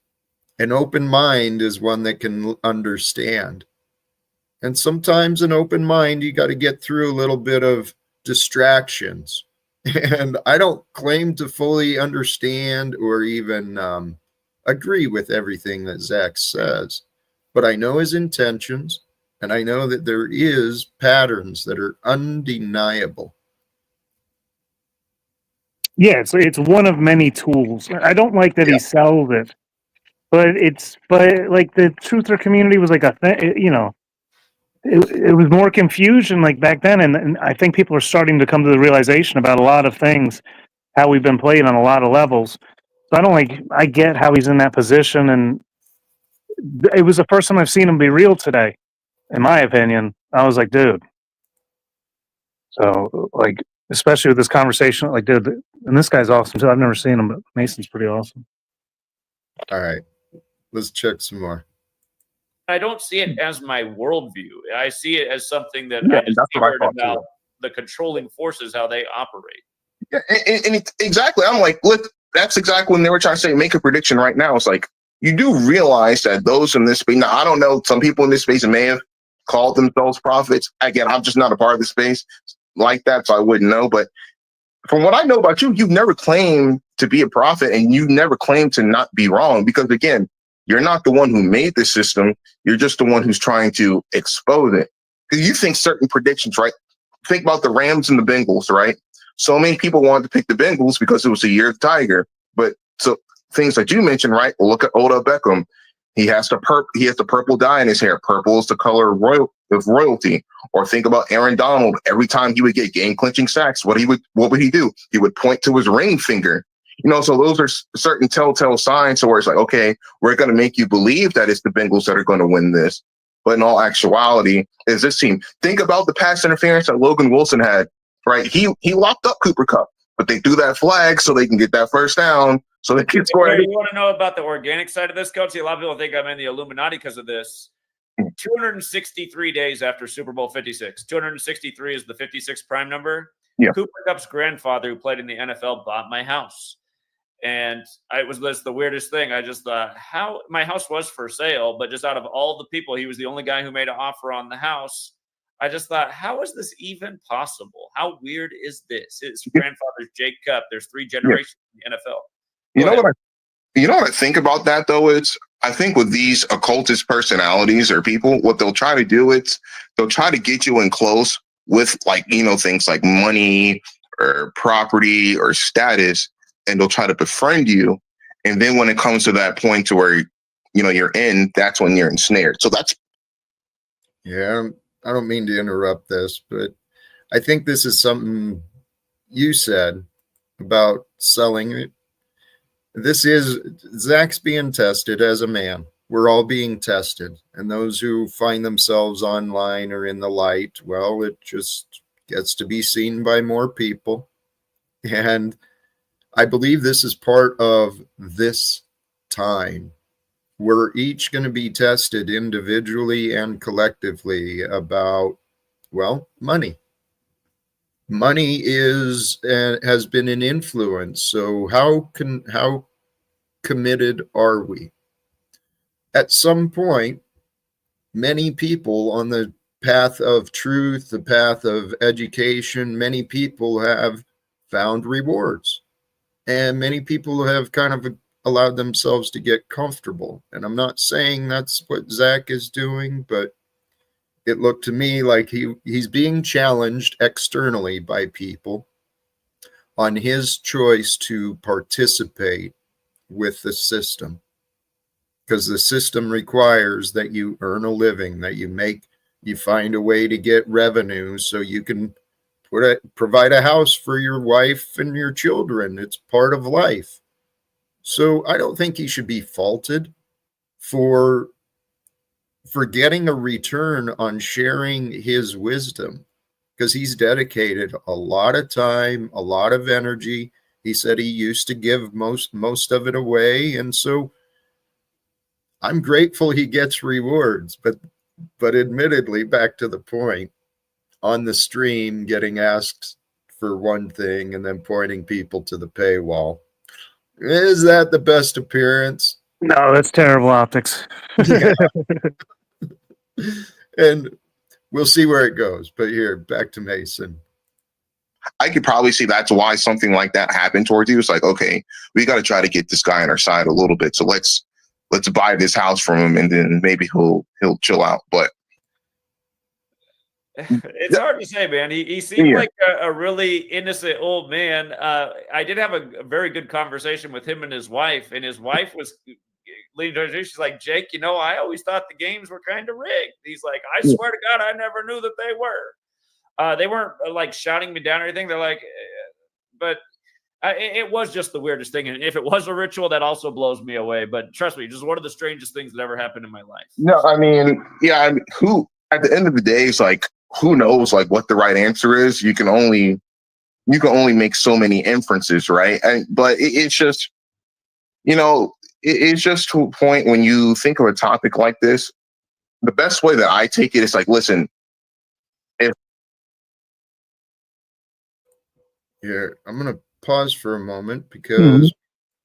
An open mind is one that can understand. And sometimes an open mind, you got to get through a little bit of distractions. And I don't claim to fully understand or even agree with everything that Zach says, but I know his intentions, and I know that there is patterns that are undeniable. Yeah, it's one of many tools. I don't like that he sells it, but like the truther community was like a thing, you know. It was more confusion like back then, and I think people are starting to come to the realization about a lot of things, how we've been played on a lot of levels. So I get how he's in that position, and it was the first time I've seen him be real today, in my opinion. I was like, dude. So like, especially with this conversation, like, dude, and this guy's awesome too. I've never seen him, but Mason's pretty awesome. All right, let's check some more. I don't see it as my worldview. I see it as something that Yeah, I'm and that's what I scared thought about too. the controlling forces, how they operate. Yeah, exactly. I'm like, look, that's exactly when they were trying to say, make a prediction right now. It's like, you do realize that those in this space, now, I don't know, some people in this space may have called themselves prophets. Again, I'm just not a part of the space like that, so I wouldn't know. But from what I know about you, you've never claimed to be a prophet, and you never claimed to not be wrong, because again, you're not the one who made the system. You're just the one who's trying to expose it. Because you think certain predictions, right? Think about the Rams and the Bengals, right? So many people wanted to pick the Bengals because it was the year of the Tiger. But so things that you mentioned, right? Well, look at Odell Beckham. He has the purple dye in his hair. Purple is the color of royalty. Or think about Aaron Donald. Every time he would get game-clinching sacks, what would he do? He would point to his ring finger. You know, so those are certain telltale signs where it's like, okay, we're going to make you believe that it's the Bengals that are going to win this. But in all actuality, is this team. Think about the pass interference that Logan Wilson had, right? He locked up Cooper Kupp, but they threw that flag so they can get that first down, so they can score. You want to know about the organic side of this, Coach? A lot of people think I'm in the Illuminati because of this. 263 days after Super Bowl 56. 263 is the 56 prime number. Yeah. Cooper Kupp's grandfather, who played in the NFL, bought my house. And it was just the weirdest thing. I just thought, how my house was for sale, but just out of all the people, he was the only guy who made an offer on the house. I just thought, how is this even possible? How weird is this? His grandfather's Jake Kupp. There's 3 generations in the NFL. You know what I think about that though? I think with these occultist personalities or people, what they'll try to do is they'll try to get you in close with like, things like money or property or status, and they'll try to befriend you. And then when it comes to that point to where, you're in, that's when you're ensnared. So that's. Yeah, I don't mean to interrupt this, but I think this is something you said about selling it. This is Zach's being tested as a man. We're all being tested. And those who find themselves online or in the light, well, it just gets to be seen by more people. And I believe this is part of this time. We're each going to be tested individually and collectively about, well, money. Money is has been an influence. So how committed are we? At some point, many people on the path of truth, the path of education, many people have found rewards. And many people have kind of allowed themselves to get comfortable. And I'm not saying that's what Zach is doing, but it looked to me like he's being challenged externally by people on his choice to participate with the system. Because the system requires that you earn a living, that you find a way to get revenue so you can provide a house for your wife and your children. It's part of life. So I don't think he should be faulted for getting a return on sharing his wisdom, because he's dedicated a lot of time, a lot of energy. He said he used to give most of it away, and so I'm grateful he gets rewards, but admittedly, back to the point, on the stream getting asked for one thing and then pointing people to the paywall. Is that the best appearance? No, that's terrible optics. Yeah. And we'll see where it goes. But here, back to Mason. I could probably see that's why something like that happened towards you. It's like, okay, we got to try to get this guy on our side a little bit. So let's buy this house from him, and then maybe he'll chill out. But it's hard to say, man. He seemed like a really innocent old man. I did have a very good conversation with him and his wife was leading towards me. She's like, Jake, I always thought the games were kind of rigged. He's like, I swear to God, I never knew that they were. They weren't like shouting me down or anything. They're like, but it was just the weirdest thing. And if it was a ritual, that also blows me away. But trust me, just one of the strangest things that ever happened in my life. No, I mean, yeah, who at the end of the day is like, who knows like what the right answer is? You can only make so many inferences, right? But it's just, it's just to a point when you think of a topic like this, the best way that I take it is like, listen, Here, I'm going to pause for a moment because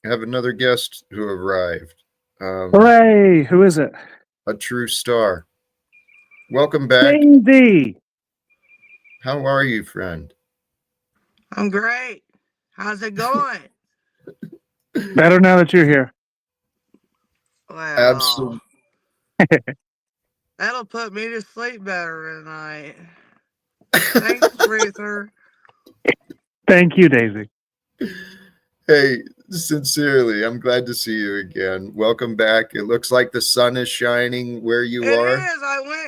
I have another guest who arrived. Hooray! Who is it? A true star. Welcome back. Daisy! How are you, friend? I'm great. How's it going? Better now that you're here. Well, Absolutely. that'll put me to sleep better tonight. Thanks, Ruther. Thank you, Daisy. Hey, sincerely, I'm glad to see you again. Welcome back. It looks like the sun is shining where you are. It is.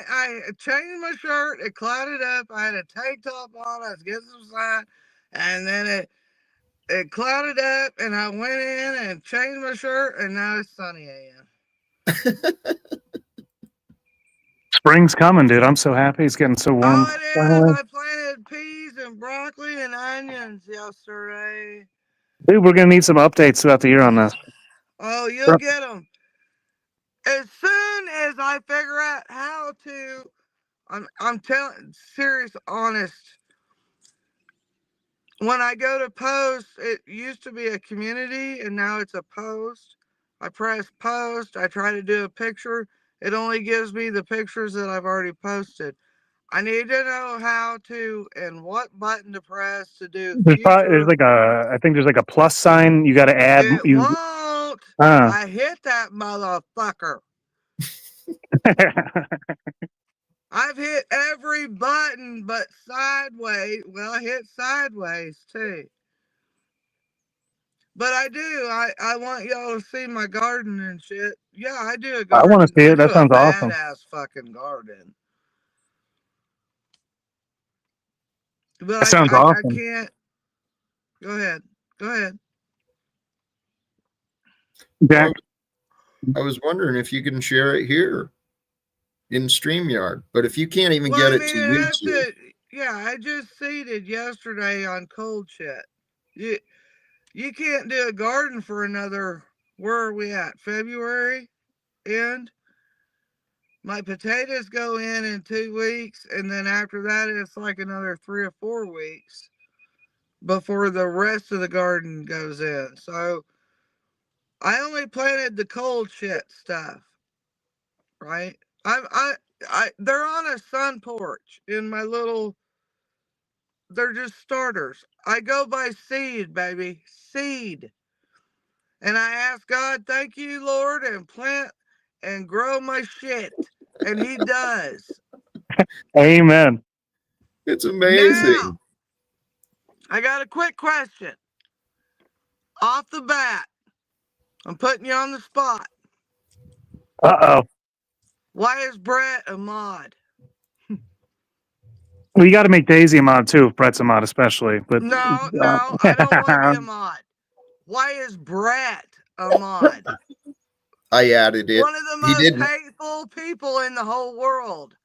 I changed my shirt. It clouded up. I had a tank top on. I was getting some sun. And then it clouded up, and I went in and changed my shirt, and now it's sunny again. Spring's coming, dude. I'm so happy. It's getting so warm. Oh, it is. Finally. I planted peas and broccoli and onions yesterday. Dude, we're going to need some updates throughout the year on this. Oh, you'll get them. As soon as I figure out how to, I'm telling, serious, honest. When I go to post, it used to be a community and now it's a post. I press post. I try to do a picture. It only gives me the pictures that I've already posted. I need to know how to and what button to press to do. There's like I think there's like a plus sign. You got to add. It won't. I hit that motherfucker. I've hit every button but sideways. Well, I hit sideways too. But I do. I want y'all to see my garden and shit. Yeah, I do a I garden. want to see I it. do That a sounds awesome. badass fucking garden. But That sounds I awesome. can't. Go ahead. Go ahead. Jack, I was wondering if you can share it here in StreamYard, but if you can't even Well, get I it mean, to it has YouTube, to. Yeah, I just seeded yesterday on cold shit. You can't do a garden for another. Where are we at? February end. My potatoes go in 2 weeks, and then after that, it's like another 3 or 4 weeks before the rest of the garden goes in. So I only planted the cold shit stuff, right? They're on a sun porch in my little. They're just starters. I go by seed, baby, seed, and I ask God, thank you, Lord, and plant and grow my shit, and He does. amen. it's Now, amazing. I got a quick question. Off the bat, I'm putting you on the spot. Uh-oh. Why is Brett a mod? Well, you got to make Daisy a mod too, if Brett's a mod especially. But No, I don't want to be a mod. Why is Brett a mod? I added it. One of the He most didn't hateful people in the whole world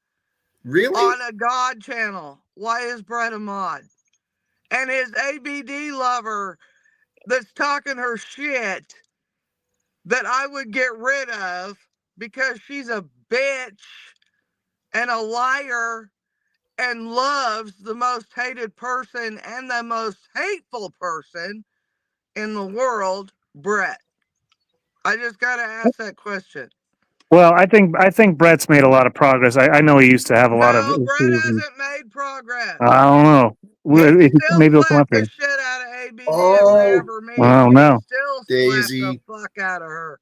really. on a God channel. Why is Brett a mod? And his ABD lover that's talking her shit that I would get rid of because she's a bitch and a liar and loves the most hated person and the most hateful person in the world, Brett. I just gotta ask that question. well, I think Brett's made a lot of progress. I know he used to have a lot of No, Brett issues, and hasn't made progress. I don't know. He still Maybe he'll come up slapped the here. shit out of ABD if they Oh, ever meet. Well, He no. still slapped the Daisy. fuck out of her.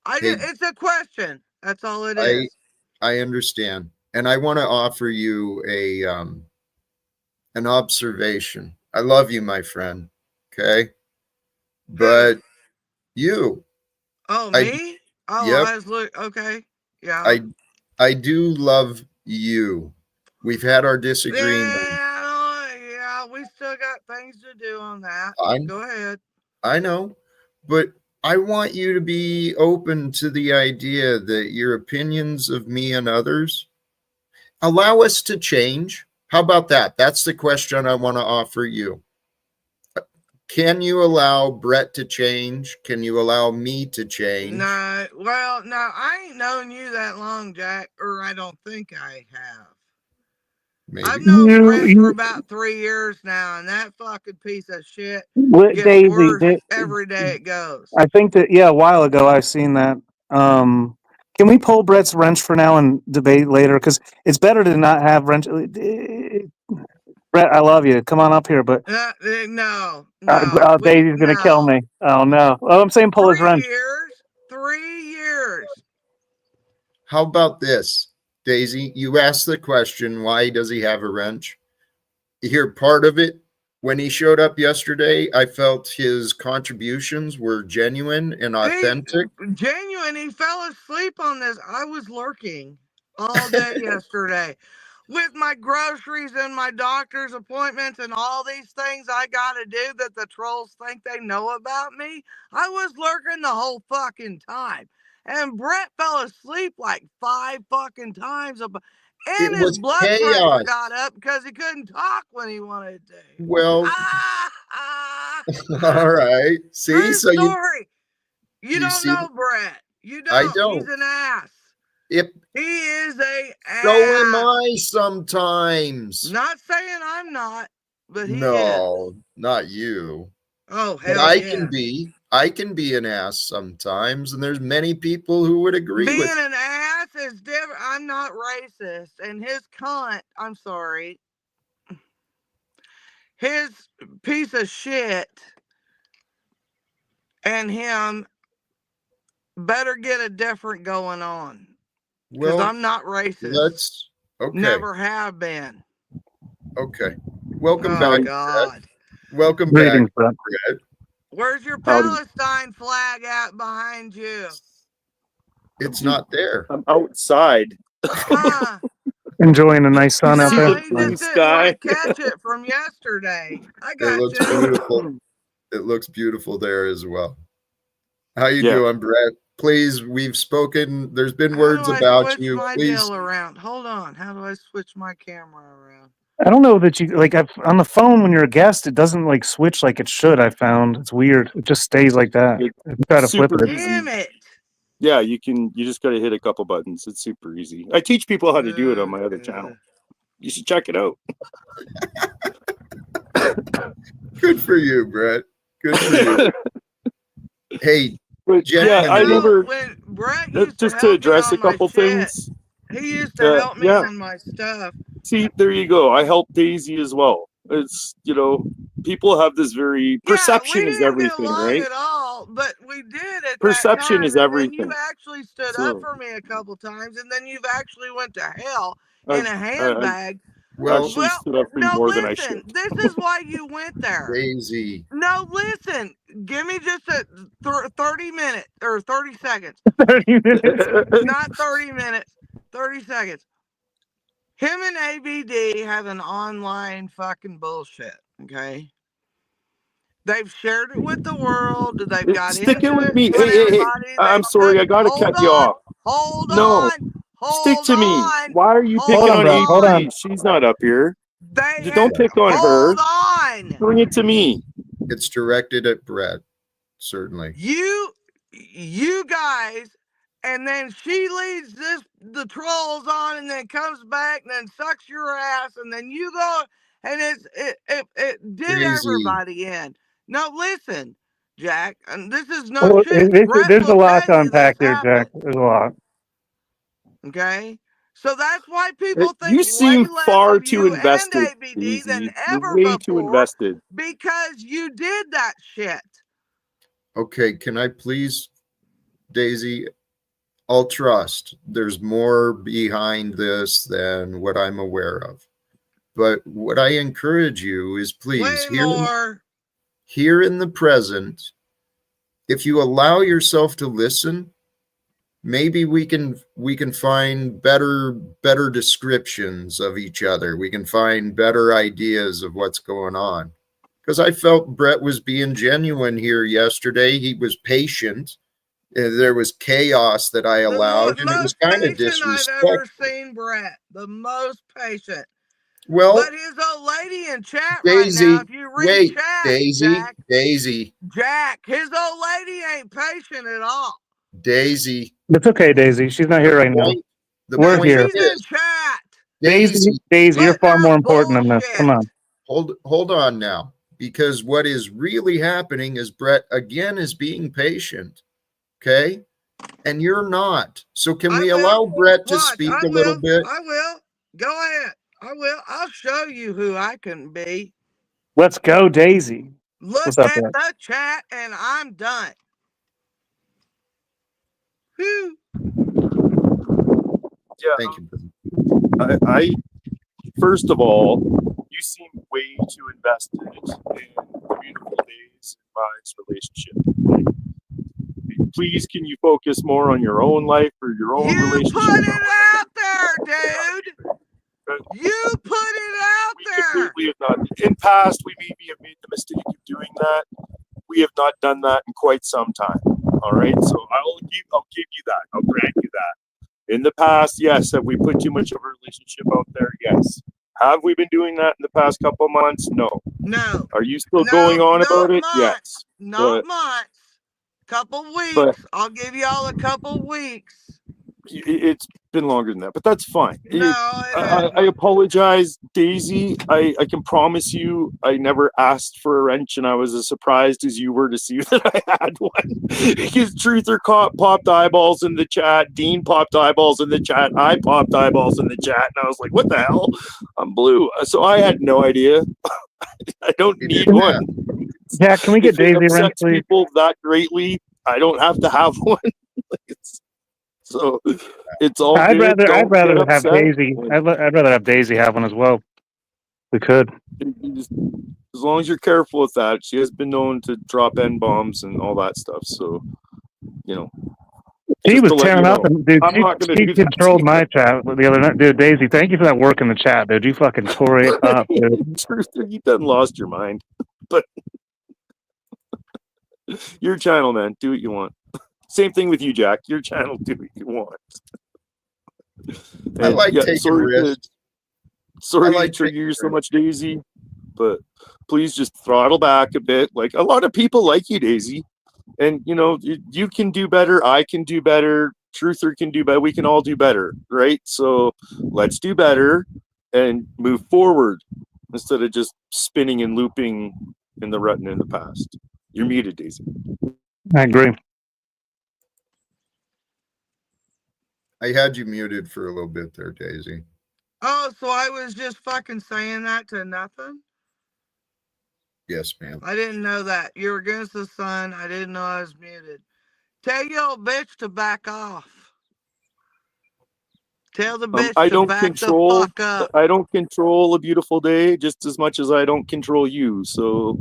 Hey, It's a question. That's all it I is. I understand, and I want to offer you a an observation. I love you, my friend. Okay, Who? but you, Oh, I me? Oh, yep, I was look. Okay. Yeah. I I do love you. We've had our disagreements. Yeah, we still got things to do on that. I Go ahead. I know, but I want you to be open to the idea that your opinions of me and others allow us to change. How about that? That's the question I want to offer you. Can you allow Brett to change? Can you allow me to change? No, well, no, I ain't known you that long, Jack, or I don't think I have. I've Maybe. known You, Brett for you, about 3 years now, and that fucking piece of shit gets Daisy. worse every day it goes. I think that a while ago I've seen that. Can we pull Brett's wrench for now and debate later? Because it's better to not have wrench. Brett, I love you. Come on up here, but No, no, Daisy's gonna kill no. me. Oh no! Well, I'm saying pull his 3 wrench. years, 3 years. How about this, Daisy? You asked the question, why does he have a wrench? Here, part of it, when he showed up yesterday, I felt his contributions were genuine and He authentic. genuine. He fell asleep on this. I was lurking all day yesterday with my groceries and my doctor's appointments and all these things I got to do that the trolls think they know about me. I was lurking the whole fucking time. And Brett fell asleep like 5 fucking times. It And his was blood pressure chaos. got up because he couldn't talk when he wanted to. Well, Ah, ah, all ah. right. See, True so story. You you don't see, know Brett. You I don't. He's don't. an ass. It He is a so am ass. I sometimes. Not saying I'm not, but he is. No, not you. Oh But hell yeah. I can be an ass sometimes, and there's many people who would agree Being with. an ass is different. I'm not racist, and his cunt. I'm sorry. His piece of shit and him better get a different going on. Because Well, I'm not racist. okay. Never have been. Okay. Welcome Oh, back. God. Welcome Greetings, back, Brett. Brett. Where's your Howdy. Palestine flag at behind you? It's not there. I'm outside. Huh? Enjoying a nice sun out See there. the No, he blue just didn't want to sky? catch it from yesterday. I It got looks you. beautiful. It looks beautiful there as well. How you Yeah. doing, Brett? Please, we've spoken. There's been How words do I about switch you. my Please. deal around? Hold on. How do I switch my camera around? I don't know that you like on the phone when you're a guest, it doesn't like switch like it should. I found it's weird. It just stays like that. It- If you try to flip super it. easy. Damn it. Yeah, you just got to hit a couple buttons. It's super easy. I teach people how to do it on my other channel. You should check it out. Good for you, Brett. Good for you. Hey, But yeah, gentlemen, I You know, remember when Brett used just to to help me address a on my couple shit, things. he used to help me Yeah. on my stuff. See, there you go. I help Daisy as well. It's, people have this very perception yeah, we is didn't get everything, along right? at all, but we did at Perception that is time. And then you everything. actually stood up So for me a couple times, and then you've actually went to hell I've, in a I handbag. well, actually Well, stood up for you no, more than I listen. should. This is why you went there. Daisy. No, listen. Give me just a 30 minutes or 30 seconds. 30 minutes. Not 30 minutes. 30 seconds. Him and ABD have an online fucking bullshit. Okay. They've shared it with the world. They've got Stick it into with it me. with Hey. everybody. I'm They've sorry, stood. I gotta Hold cut you on. off. Hold No, on. stick Hold to me. on. Why are you Hold picking on Brett. Hold on. ABD? She's not up here. They Don't pick on her. hold on. Bring it to me. It's directed at Brett, certainly. You guys, and then she leads the trolls on, and then comes back and then sucks your ass, and then you go, and it did Daisy. everybody in. No, listen, Jack, and this is no Well, shit. Brett there's a will lot tell to you this unpack there, Jack. happened. There's a lot. Okay. So that's why people You think way seem less far of too you and invested, ABD than Daisy. You're ever way too before invested. because you did that shit. Okay, can I please, Daisy? I'll trust. There's more behind this than what I'm aware of. But what I encourage you is please, Way more. here in the present, if you allow yourself to listen, maybe we can find better descriptions of each other. We can find better ideas of what's going on. Because I felt Brett was being genuine here yesterday. He was patient. There was chaos that I allowed, and it was Most kind of patient I've ever disrespectful. seen Brett. The most patient. Well, But his old lady in chat right now, if you read wait, chat, Daisy, Jack, his old lady ain't patient at all. Daisy. It's okay, Daisy. She's not here right now. The We're point here. She's in is, chat. Daisy, you're Letting far her more important than this. Come bullshit. on. hold on now, because what is really happening is Brett again is being patient, okay, and you're not. So can we allow Brett to speak a little bit? I will. Go ahead. I will. I'll show you who I can be. Let's go, Daisy. Look What's up, at Brett? the chat, and I'm done. Whew. Yeah. Thank you. I first of all, you seem way too invested in the beautiful days in Mike's relationship. Please, can you focus more on your own life or your own You relationship? put it out there, dude. You put it out there. We have not. In past, we maybe have made the mistake of doing that. We have not done that in quite some time. All right, so I'll give you that. I'll grant you that. In the past, yes. Have we put too much of a relationship out there? Yes. Have we been doing that in the past couple months? No. No. Are you still going on about it? Yes. Not months. Couple weeks. I'll give y'all a couple weeks. It's been longer than that, but that's fine. No, I apologize, Daisy. I can promise you I never asked for a wrench, and I was as surprised as you were to see that I had one. Because Truther popped eyeballs in the chat, Dean popped eyeballs in the chat, I popped eyeballs in the chat, and I was like, what the hell? I'm blue. So I had no idea. I don't need one. Jack, can we get If it Daisy around, upsets please? people that greatly, I don't have to have one. So it's all good. I'd Don't rather get have upset. Daisy. I'd rather have Daisy have one as well. We could. As long as you're careful with that. She has been known to drop N-bombs and all that stuff. So, you know. She Just was to let tearing you up, know. and dude, I'm not going to she do that to controlled you. my chat the other night. Dude, Daisy, thank you for that work in the chat, dude. You fucking tore it up, dude. Truth, you done lost your mind. But your channel, man. Do what you want. Same thing with you, Jack. Your channel, do what you want. I And like yeah, taking risks. sorry like to trigger you so risks. much, Daisy, but please just throttle back a bit. Like, a lot of people like you, Daisy, and you know, you can do better. I can do better. Truther can do better. We can all do better, right? So let's do better and move forward instead of just spinning and looping in the rut and in the past. You're muted, Daisy. I agree. I had you muted for a little bit there, Daisy. Oh, so I was just fucking saying that to nothing? Yes, ma'am. I didn't know that. You're against the sun. I didn't know I was muted. Tell your old bitch to back off. Tell the bitch I to don't back the control. fuck up. I don't control A Beautiful Day just as much as I don't control you. So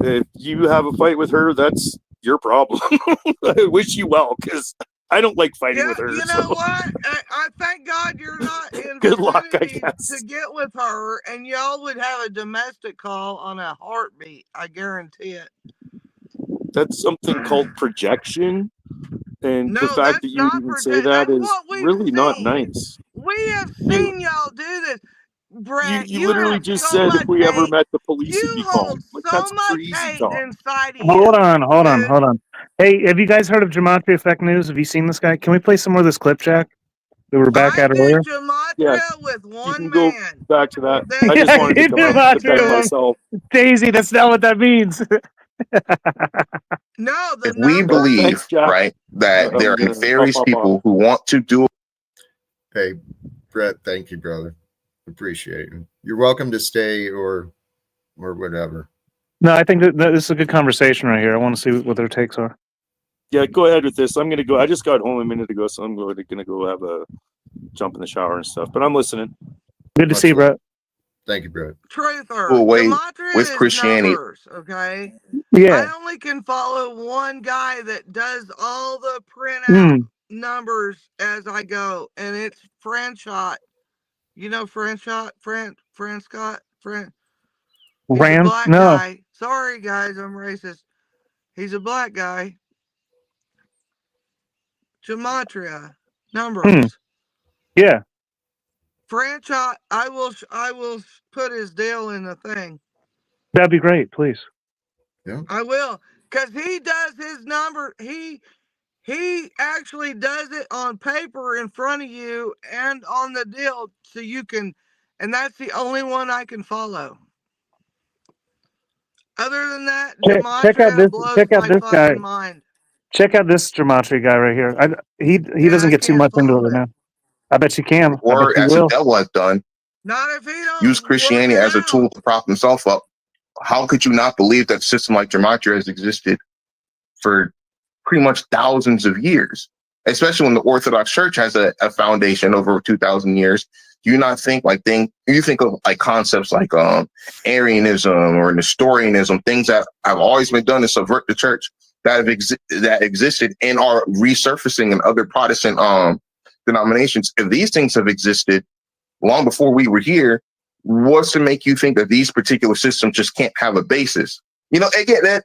if you have a fight with her, that's your problem. I wish you well, because I don't like fighting Yeah, with her. you So know what? I thank God you're not in good luck, I vicinity guess. to get with her, and y'all would have a domestic call on a heartbeat. I guarantee it. That's something called projection. And the No, fact that that's you would not even say project. that That's is what we've really not seen. nice. We have You seen y'all do this. Brett, you you literally have just so said if much we ever hate. met the police, it'd You be hold calm. Like, so that's much crazy hate talk. inside of Hold you. on, Dude. hold on. Hey, have you guys heard of Gematria Effect News? Have you seen this guy? Can we play some more of this clip, Jack? That we're back I at earlier? did Gematria Yeah, with you one can go man. back to that. That I just Yeah, wanted to come out and that defend Gematria could. myself. Daisy, that's not what that means. No, the If we numbers. Thanks, believe, Jack. right, that there are I'll nefarious pop off. people who want to do Hey, Brett, thank you, brother. Appreciate it. You're welcome to stay or whatever. No, I think that this is a good conversation right here. I want to see what their takes are. Yeah, go ahead with this. I'm gonna go. I just got home a minute ago, so I'm gonna go have a jump in the shower and stuff. But I'm listening. Good to Much see you, love. Brett. Thank you, Brett. Truther. away with Gematria is Christianity. numbers, okay? Yeah. I only can follow one guy that does all the printout Mm. numbers as I go, and it's Franchot. You know Franchot? Fran Scott? He's a Rand? black No. guy. Sorry, guys, I'm racist. He's a black guy. Gematria numbers. Yeah. Franchot. I will put his deal in the thing. That'd be great, please. Yeah. I will, because he does his number. He actually does it on paper in front of you and on the deal, so you can, and that's the only one I can follow. Other than that, Check out Gematria this. blows Check out my this guy. fucking mind. Check out this Gematria guy right here. He And doesn't I get too can't much into it follow right it. now. I bet you can. I bet Or you as the will. devil has done, Not if he use don't work Christianity it as a out. tool to prop himself up. How could you not believe that a system like Gematria has existed for pretty much thousands of years? Especially when the Orthodox Church has a foundation over 2,000 years. Do you not think you think of like concepts like Arianism or Nestorianism, things that have always been done to subvert the church that that existed and are resurfacing in other Protestant denominations. If these things have existed long before we were here, what's to make you think that these particular systems just can't have a basis? You know, again, that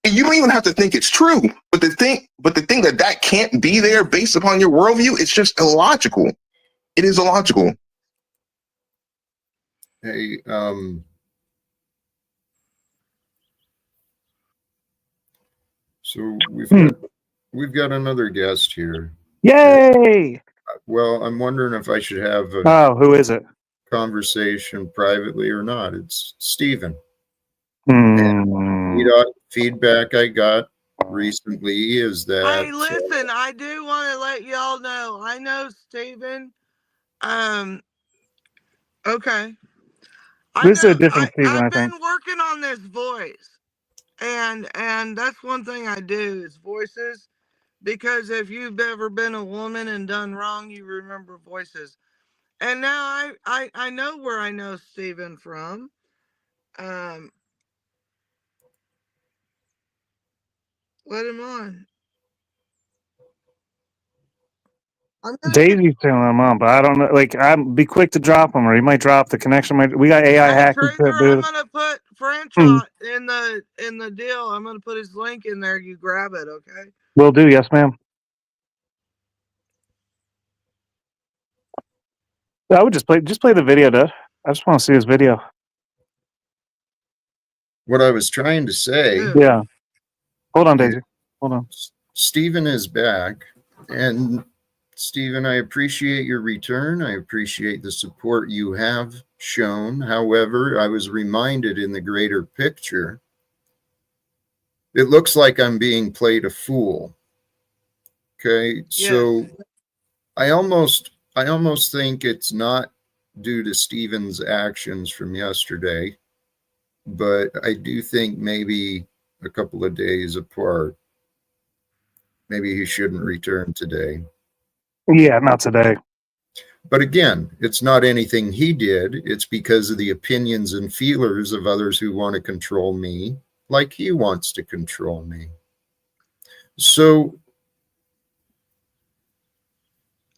you don't even have to think it's true, but the thing that can't be there based upon your worldview, it's just illogical. It is illogical. Hey, so we've got another guest here. Yay! Well, I'm wondering if I should have a Oh, who is it? conversation privately or not. It's Stephen. Hmm. Feedback I got recently is that Hey, listen, I do want to let y'all know. I know Steven. Okay. This is a different Stephen, I I've think. been working on this voice. And that's one thing I do is voices. because if you've ever been a woman and done wrong, you remember voices. And now I know where I know Stephen from. Let him on. I'm gonna Daisy's telling him on, but I don't know. Like, I'd be quick to drop him, or he might drop the connection. We got AI Hey, hacking Tracer, shit, I'm dude. gonna put Franchot in the deal. I'm gonna put his link in there. You grab it, okay? Will do. Yes, ma'am. I would just play the video, dude. I just want to see his video. What I was trying to say, Who? Yeah. Hold on, Daisy. Hold on. Stephen is back. And Stephen, I appreciate your return. I appreciate the support you have shown. However, I was reminded in the greater picture, it looks like I'm being played a fool. Okay. So Yes. I almost think it's not due to Stephen's actions from yesterday, but I do think maybe a couple of days apart, maybe he shouldn't return today. Yeah, not today. But again, it's not anything he did. It's because of the opinions and feelers of others who want to control me, like he wants to control me. So,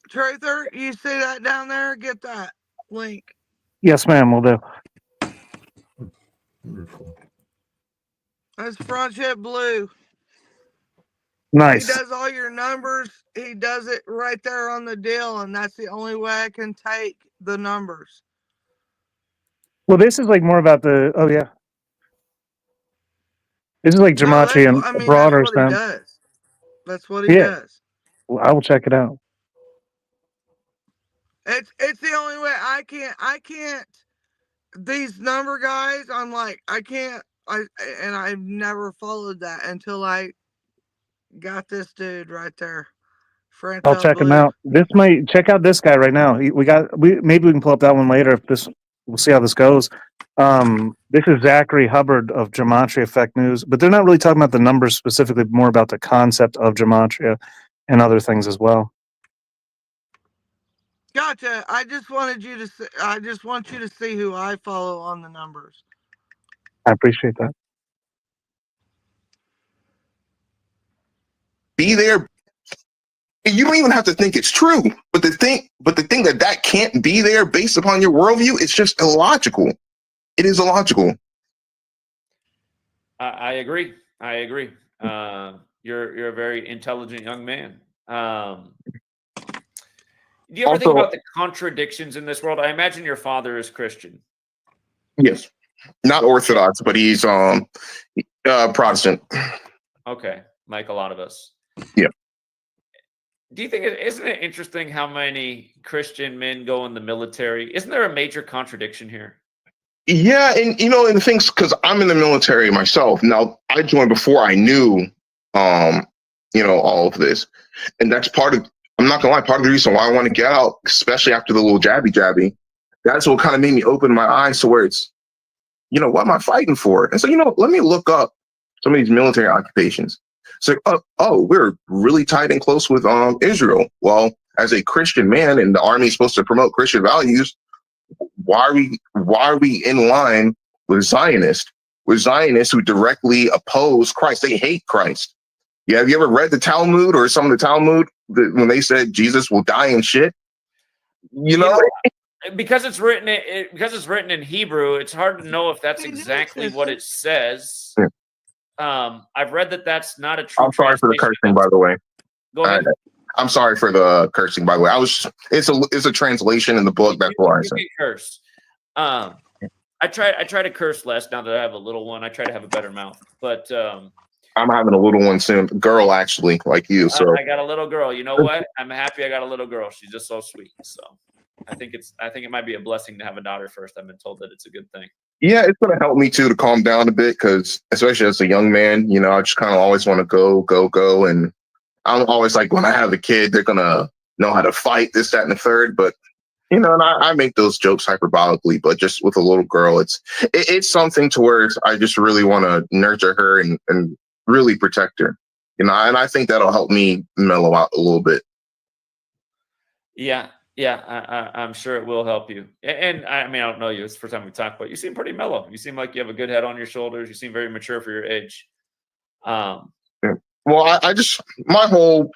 Tracer, you see that down there? Get that link. Yes, ma'am. Will do. wonderful. That's Friendship Blue. Nice. He does all your numbers. He does it right there on the deal, and that's the only way I can take the numbers. Well, this is like more about the. Oh yeah. This is like No, Gematria in a that's broader what he sense. does. That's what he Yeah. does. Well, I will check it out. It's the only way I can't these number guys, I'm like, I've never followed that until I got this dude right there. I'll Franchot check him Blue. out. This might check out this guy right now. We maybe we can pull up that one later if this. We'll see how this goes. This is Zachary Hubbard of Gematria Effect News, but they're not really talking about the numbers specifically, more about the concept of Gematria and other things as well. Gotcha. I just want you to see who I follow on the numbers. I appreciate that. Be there. You don't even have to think it's true. But the thing that can't be there based upon your worldview, it's just illogical. It is illogical. I agree. You're a very intelligent young man. Do you ever think about the contradictions in this world? I imagine your father is Christian. Yes, not Orthodox, but he's Protestant. Okay, like a lot of us. Yeah. Do you think isn't it interesting how many Christian men go in the military? Isn't there a major contradiction here? Yeah, and and the things, because I'm in the military myself. Now, I joined before I knew all of this. And that's I'm not gonna lie, part of the reason why I want to get out, especially after the little jabby. That's what kind of made me open my eyes to where it's, what am I fighting for? And so, let me look up some of these military occupations. So, we're really tight and close with Israel. Well, as a Christian man, and the army is supposed to promote Christian values, why are we in line with Zionists? With Zionists who directly oppose Christ. They hate Christ. Yeah, have you ever read the Talmud or some of the Talmud when they said Jesus will die and shit? Because it's written in Hebrew, it's hard to know if that's exactly what it says. I've read that that's not a true. I'm sorry for the cursing, by the way. Go ahead. I'm sorry for the cursing, by the way. It's a translation in the book. That's why I said Curse. I try to curse less now that I have a little one. I try to have a better mouth, but I'm having a little one soon. Girl, actually, like you. So I got a little girl. You know what? I'm happy I got a little girl. She's just so sweet. So I think it might be a blessing to have a daughter first. I've been told that it's a good thing. Yeah, it's gonna help me too to calm down a bit, because especially as a young man, I just kind of always want to go, and I'm always like, when I have a kid, they're gonna know how to fight, this, that, and the third. But and I make those jokes hyperbolically, but just with a little girl, it's something to where I just really want to nurture her and really protect her. And I think that'll help me mellow out a little bit. Yeah, I'm sure it will help you. And I mean, I don't know you. It's the first time we talked, but you seem pretty mellow. You seem like you have a good head on your shoulders. You seem very mature for your age. Yeah. Well, I just, my whole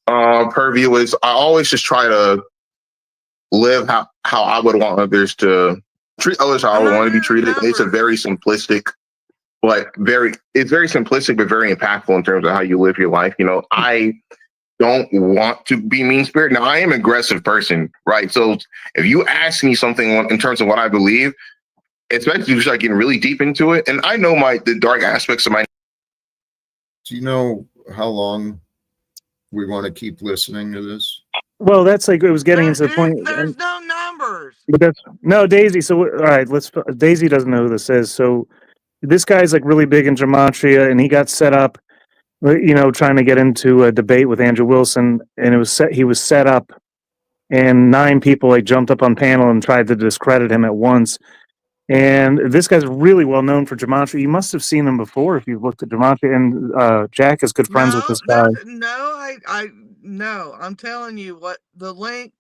purview is I always just try to live how I would want others to treat others how I would want to be treated. It's a very simplistic, it's very simplistic, but very impactful in terms of how you live your life. You know, I don't want to be mean spirited. Now, I am an aggressive person, right? So if you ask me something in terms of what I believe, especially if you start getting really deep into it, and I know the dark aspects of my. Do you know how long we want to keep listening to this? Well, that's like it was getting into the point. There's no numbers. But that's no Daisy. So all right, Daisy doesn't know who this is. So this guy's like really big in gematria, and he got set up, trying to get into a debate with Andrew Wilson, and he was set up, and 9 people like jumped up on panel and tried to discredit him at once. And this guy's really well known for gematria. You must have seen him before if you've looked at gematria. And Jack is good friends with this guy. No, I'm telling you what the link.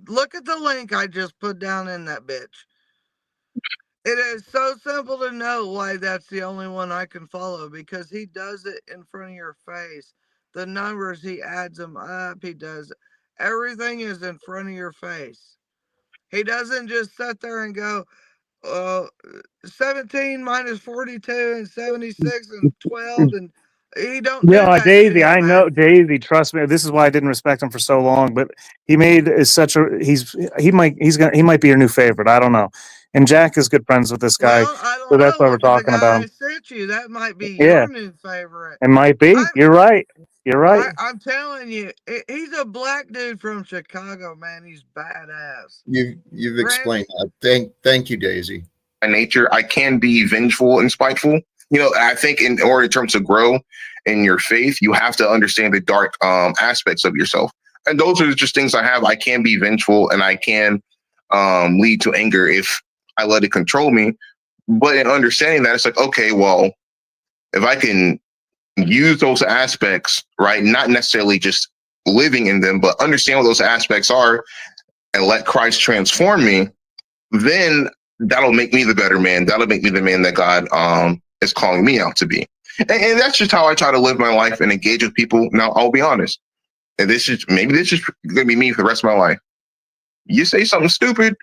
Look at the link I just put down in that bitch. It is so simple to know why that's the only one I can follow, because he does it in front of your face. The numbers, he adds them up. He does everything is in front of your face. He doesn't just sit there and go, 17 minus 42 and 76 and 12, and he don't do that Daisy, shit, I man. know Daisy. Trust me, this is why I didn't respect him for so long. But he might be your new favorite. I don't know. And Jack is good friends with this guy, Well, I so don't that's know. why we're Look at the talking about guy I him. sent you. That might be Yeah, your new favorite. it might be. You're right. You're right. I'm telling you, he's a black dude from Chicago, man. He's badass. You've explained that. Thank you, Daisy. By nature, I can be vengeful and spiteful. You know, I think in terms to grow in your faith, you have to understand the dark aspects of yourself. And those are just things I have. I can be vengeful and I can lead to anger if I let it control me. But in understanding that, it's like, okay, well, if I can use those aspects, right, not necessarily just living in them, but understand what those aspects are and let Christ transform me, then that'll make me the better man. That'll make me the man that God is calling me out to be. And that's just how I try to live my life and engage with people. Now, I'll be honest. And this is going to be me for the rest of my life. You say something stupid,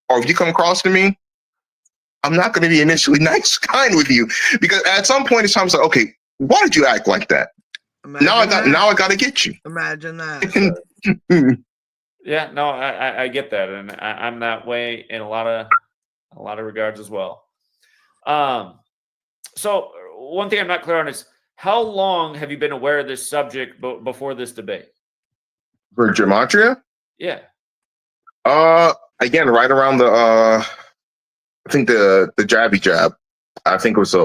or if you come across to me, I'm not going to be initially nice, kind with you, because at some point in time, it's like, okay, why did you act like that? Now I got to get you. Imagine that. Yeah, no, I get that, and I'm that way in a lot of regards as well. So one thing I'm not clear on is how long have you been aware of this subject before this debate? For Gematria? Yeah. Again, right around the I think the jabby jab. I think it was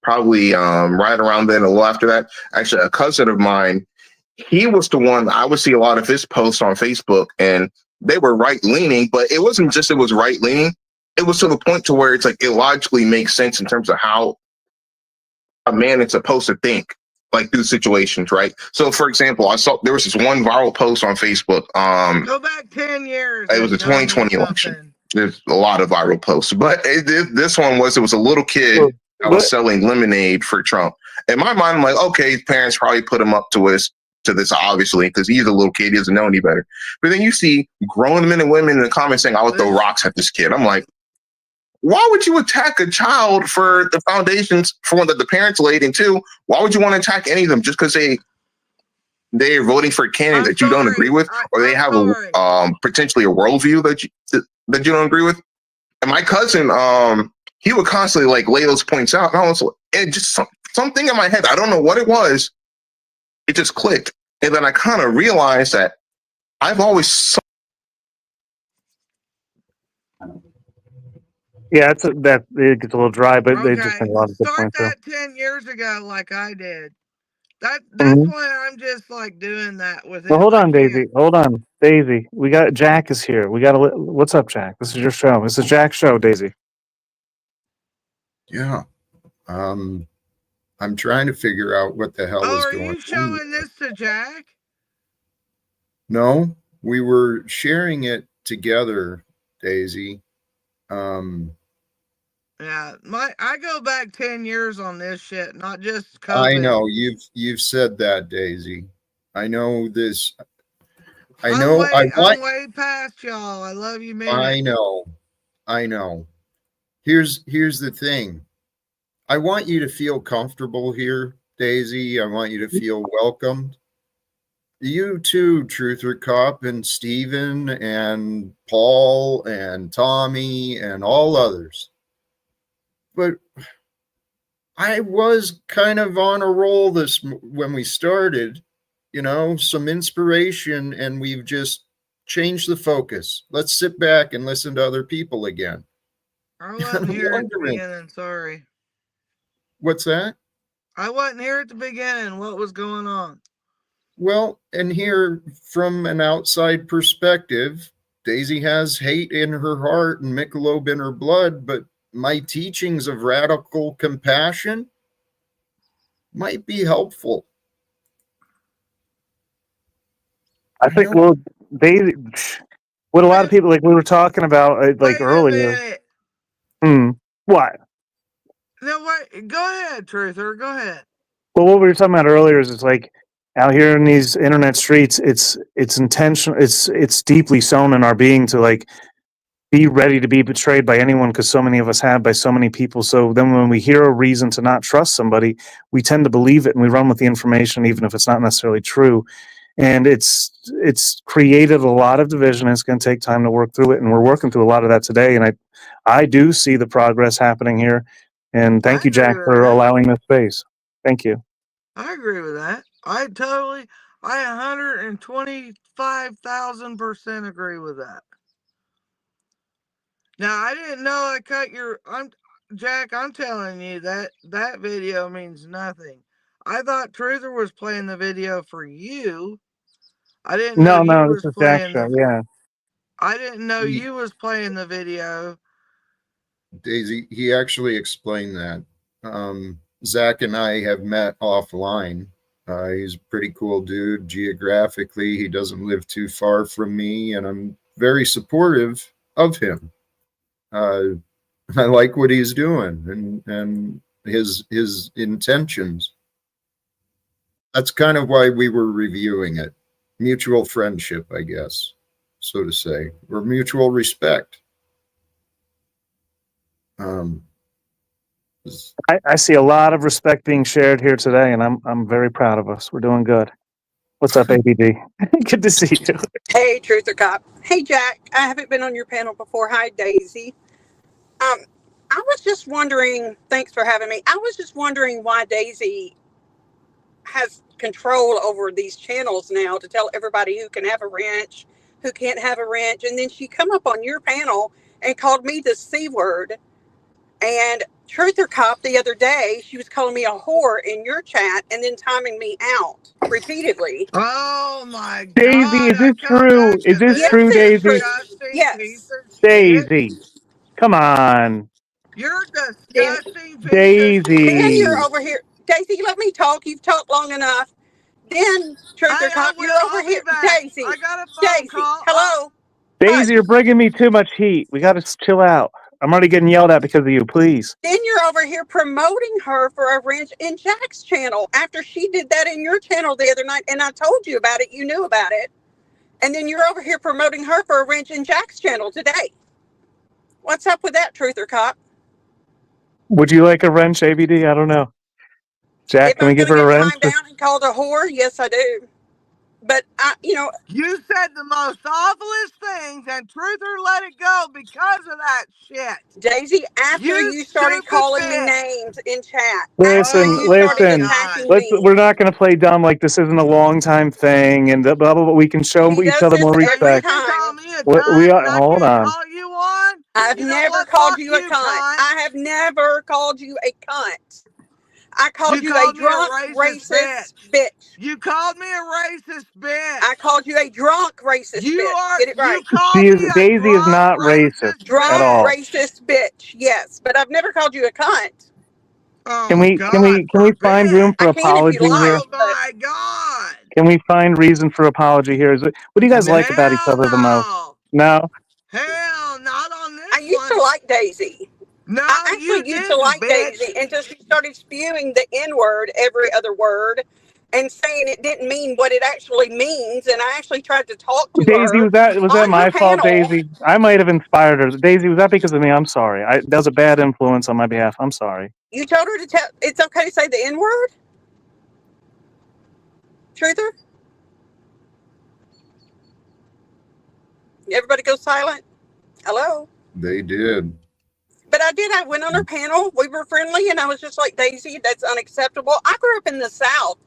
probably right around then, a little after that. Actually, a cousin of mine, he was the one, I would see a lot of his posts on Facebook, and they were right leaning, but it wasn't just it was right leaning. It was to the point to where it's like it logically makes sense in terms of how a man is supposed to think, like through situations, right? So, for example, I saw there was this one viral post on Facebook. Go back 10 years. It was a 2020 election. There's a lot of viral posts, but this one was, it was a little kid that was selling lemonade for Trump. In my mind, I'm like, okay, his parents probably put him up to this, obviously, because he's a little kid, he doesn't know any better. But then you see grown men and women in the comments saying, I would throw rocks at this kid. I'm like, why would you attack a child for the foundations, for one, that the parents laid, and two, why would you want to attack any of them just because they're voting for a candidate that you don't agree with, or they have potentially a worldview that you don't agree with? And my cousin, he would constantly like lay those points out, and I was like, it just something in my head, I don't know what it was, it just clicked, and then I kind of realized that I've always. Yeah, it gets a little dry, but they just think a lot of good Start points. that 10 years ago, like I did. That's why I'm just like doing that with him. Well, hold on, Daisy. Hold on, Daisy. We got Jack is here. We got to. What's up, Jack? This is your show. This is Jack's show, Daisy. Yeah. I'm trying to figure out what the hell Oh, is are going you on. showing this to Jack? No, we were sharing it together, Daisy. Yeah, I go back 10 years on this shit, not just I COVID. know you've said that, Daisy. I know this. I I'm know. I'm way past y'all. I love you, man. I know. I know. Here's the thing. I want you to feel comfortable here, Daisy. I want you to feel welcomed. You too, Truther Cop and Steven and Paul and Tommy and all others. But I was kind of on a roll when we started, some inspiration, and we've just changed the focus. Let's sit back and listen to other people again. I wasn't here at the beginning. Sorry. What's that? I wasn't here at the beginning. What was going on? Well, and here from an outside perspective, Daisy has hate in her heart and Michelob in her blood, but my teachings of radical compassion might be helpful. I think, well, what a lot of people, like we were talking about, like earlier. What? No, wait. Go ahead, Truther. Go ahead. Well, what we were talking about earlier is it's like out here in these internet streets, it's intentional. It's deeply sown in our being to like be ready to be betrayed by anyone, because so many of us have, by so many people. So then when we hear a reason to not trust somebody, we tend to believe it and we run with the information, even if it's not necessarily true. And it's created a lot of division. It's going to take time to work through it, and we're working through a lot of that today. And I do see the progress happening here. And thank you, Jack, for allowing this space. Thank you. I agree with that. I 125,000% agree with that. Now, I didn't know I cut your. Jack, I'm telling you that video means nothing. I thought Truther was playing the video for you. I didn't know you was playing the. Yeah. I didn't know you was playing the video. Daisy, he actually explained that. Zach and I have met offline. He's a pretty cool dude. Geographically, he doesn't live too far from me, and I'm very supportive of him. I like what he's doing and his intentions. That's kind of why we were reviewing it. Mutual friendship, I guess, so to say, or mutual respect. I see a lot of respect being shared here today, and I'm very proud of us. We're doing good. What's up, ABD? Good to see you. Hey, Truther Cop. Hey, Jack. I haven't been on your panel before. Hi, Daisy. I was just wondering. Thanks for having me. I was just wondering why Daisy has control over these channels now to tell everybody who can have a wrench, who can't have a wrench, and then she come up on your panel and called me the C word. And Truther Cop the other day, she was calling me a whore in your chat and then timing me out repeatedly. Oh my God. Daisy, is this true? Is this true, Daisy? Yes. Daisy, come on. You're disgusting piece Daisy. of shit. Then you're over here. Daisy, let me talk. You've talked long enough. Then, Truther Cop, you're over here. Daisy. I got a phone call. Hello. Daisy, you're bringing me too much heat. We got to chill out. I'm already getting yelled at because of you. Please. Then you're over here promoting her for a wrench in Jack's channel after she did that in your channel the other night, and I told you about it. You knew about it. And then you're over here promoting her for a wrench in Jack's channel today. What's up with that, Truther Cop? Would you like a wrench, ABD? I don't know. Jack, can we give her a wrench? Timed out and called a whore? Yes, I do. But you said the most awfulest things, and Truther let it go because of that shit. Daisy, after you started calling me names in chat. Listen. We're not going to play dumb like this isn't a long time thing, and blah blah blah. We can show each other more respect. Hold on. I've never called you a cunt. I have never called you a cunt. I called you a drunk, racist bitch. You called me a racist bitch. I called you a drunk, racist bitch. Get it right. Daisy is not racist drunk, at all. Racist bitch. Yes, but I've never called you a cunt. Oh Can we God, find room forbid. for I can if you apology here? like, Oh but my God. Can we find reason for apology here? What do you guys like about each Hell other the most? no. Hell, Hell, not on I this used to one. like Daisy. No, I you actually used to didn't, like bitch. Daisy until she started spewing the N word every other word and saying it didn't mean what it actually means. And I actually tried to talk to Daisy, her was that on her my fault, panel. Daisy? I might have inspired her. Daisy, was that because of me? I'm sorry. That was a bad influence on my behalf. I'm sorry. You told her to tell it's okay to say the N word? Truther? Everybody go silent? Hello? They did. But I did. I went on her panel. We were friendly, and I was just like, Daisy, that's unacceptable. I grew up in the South,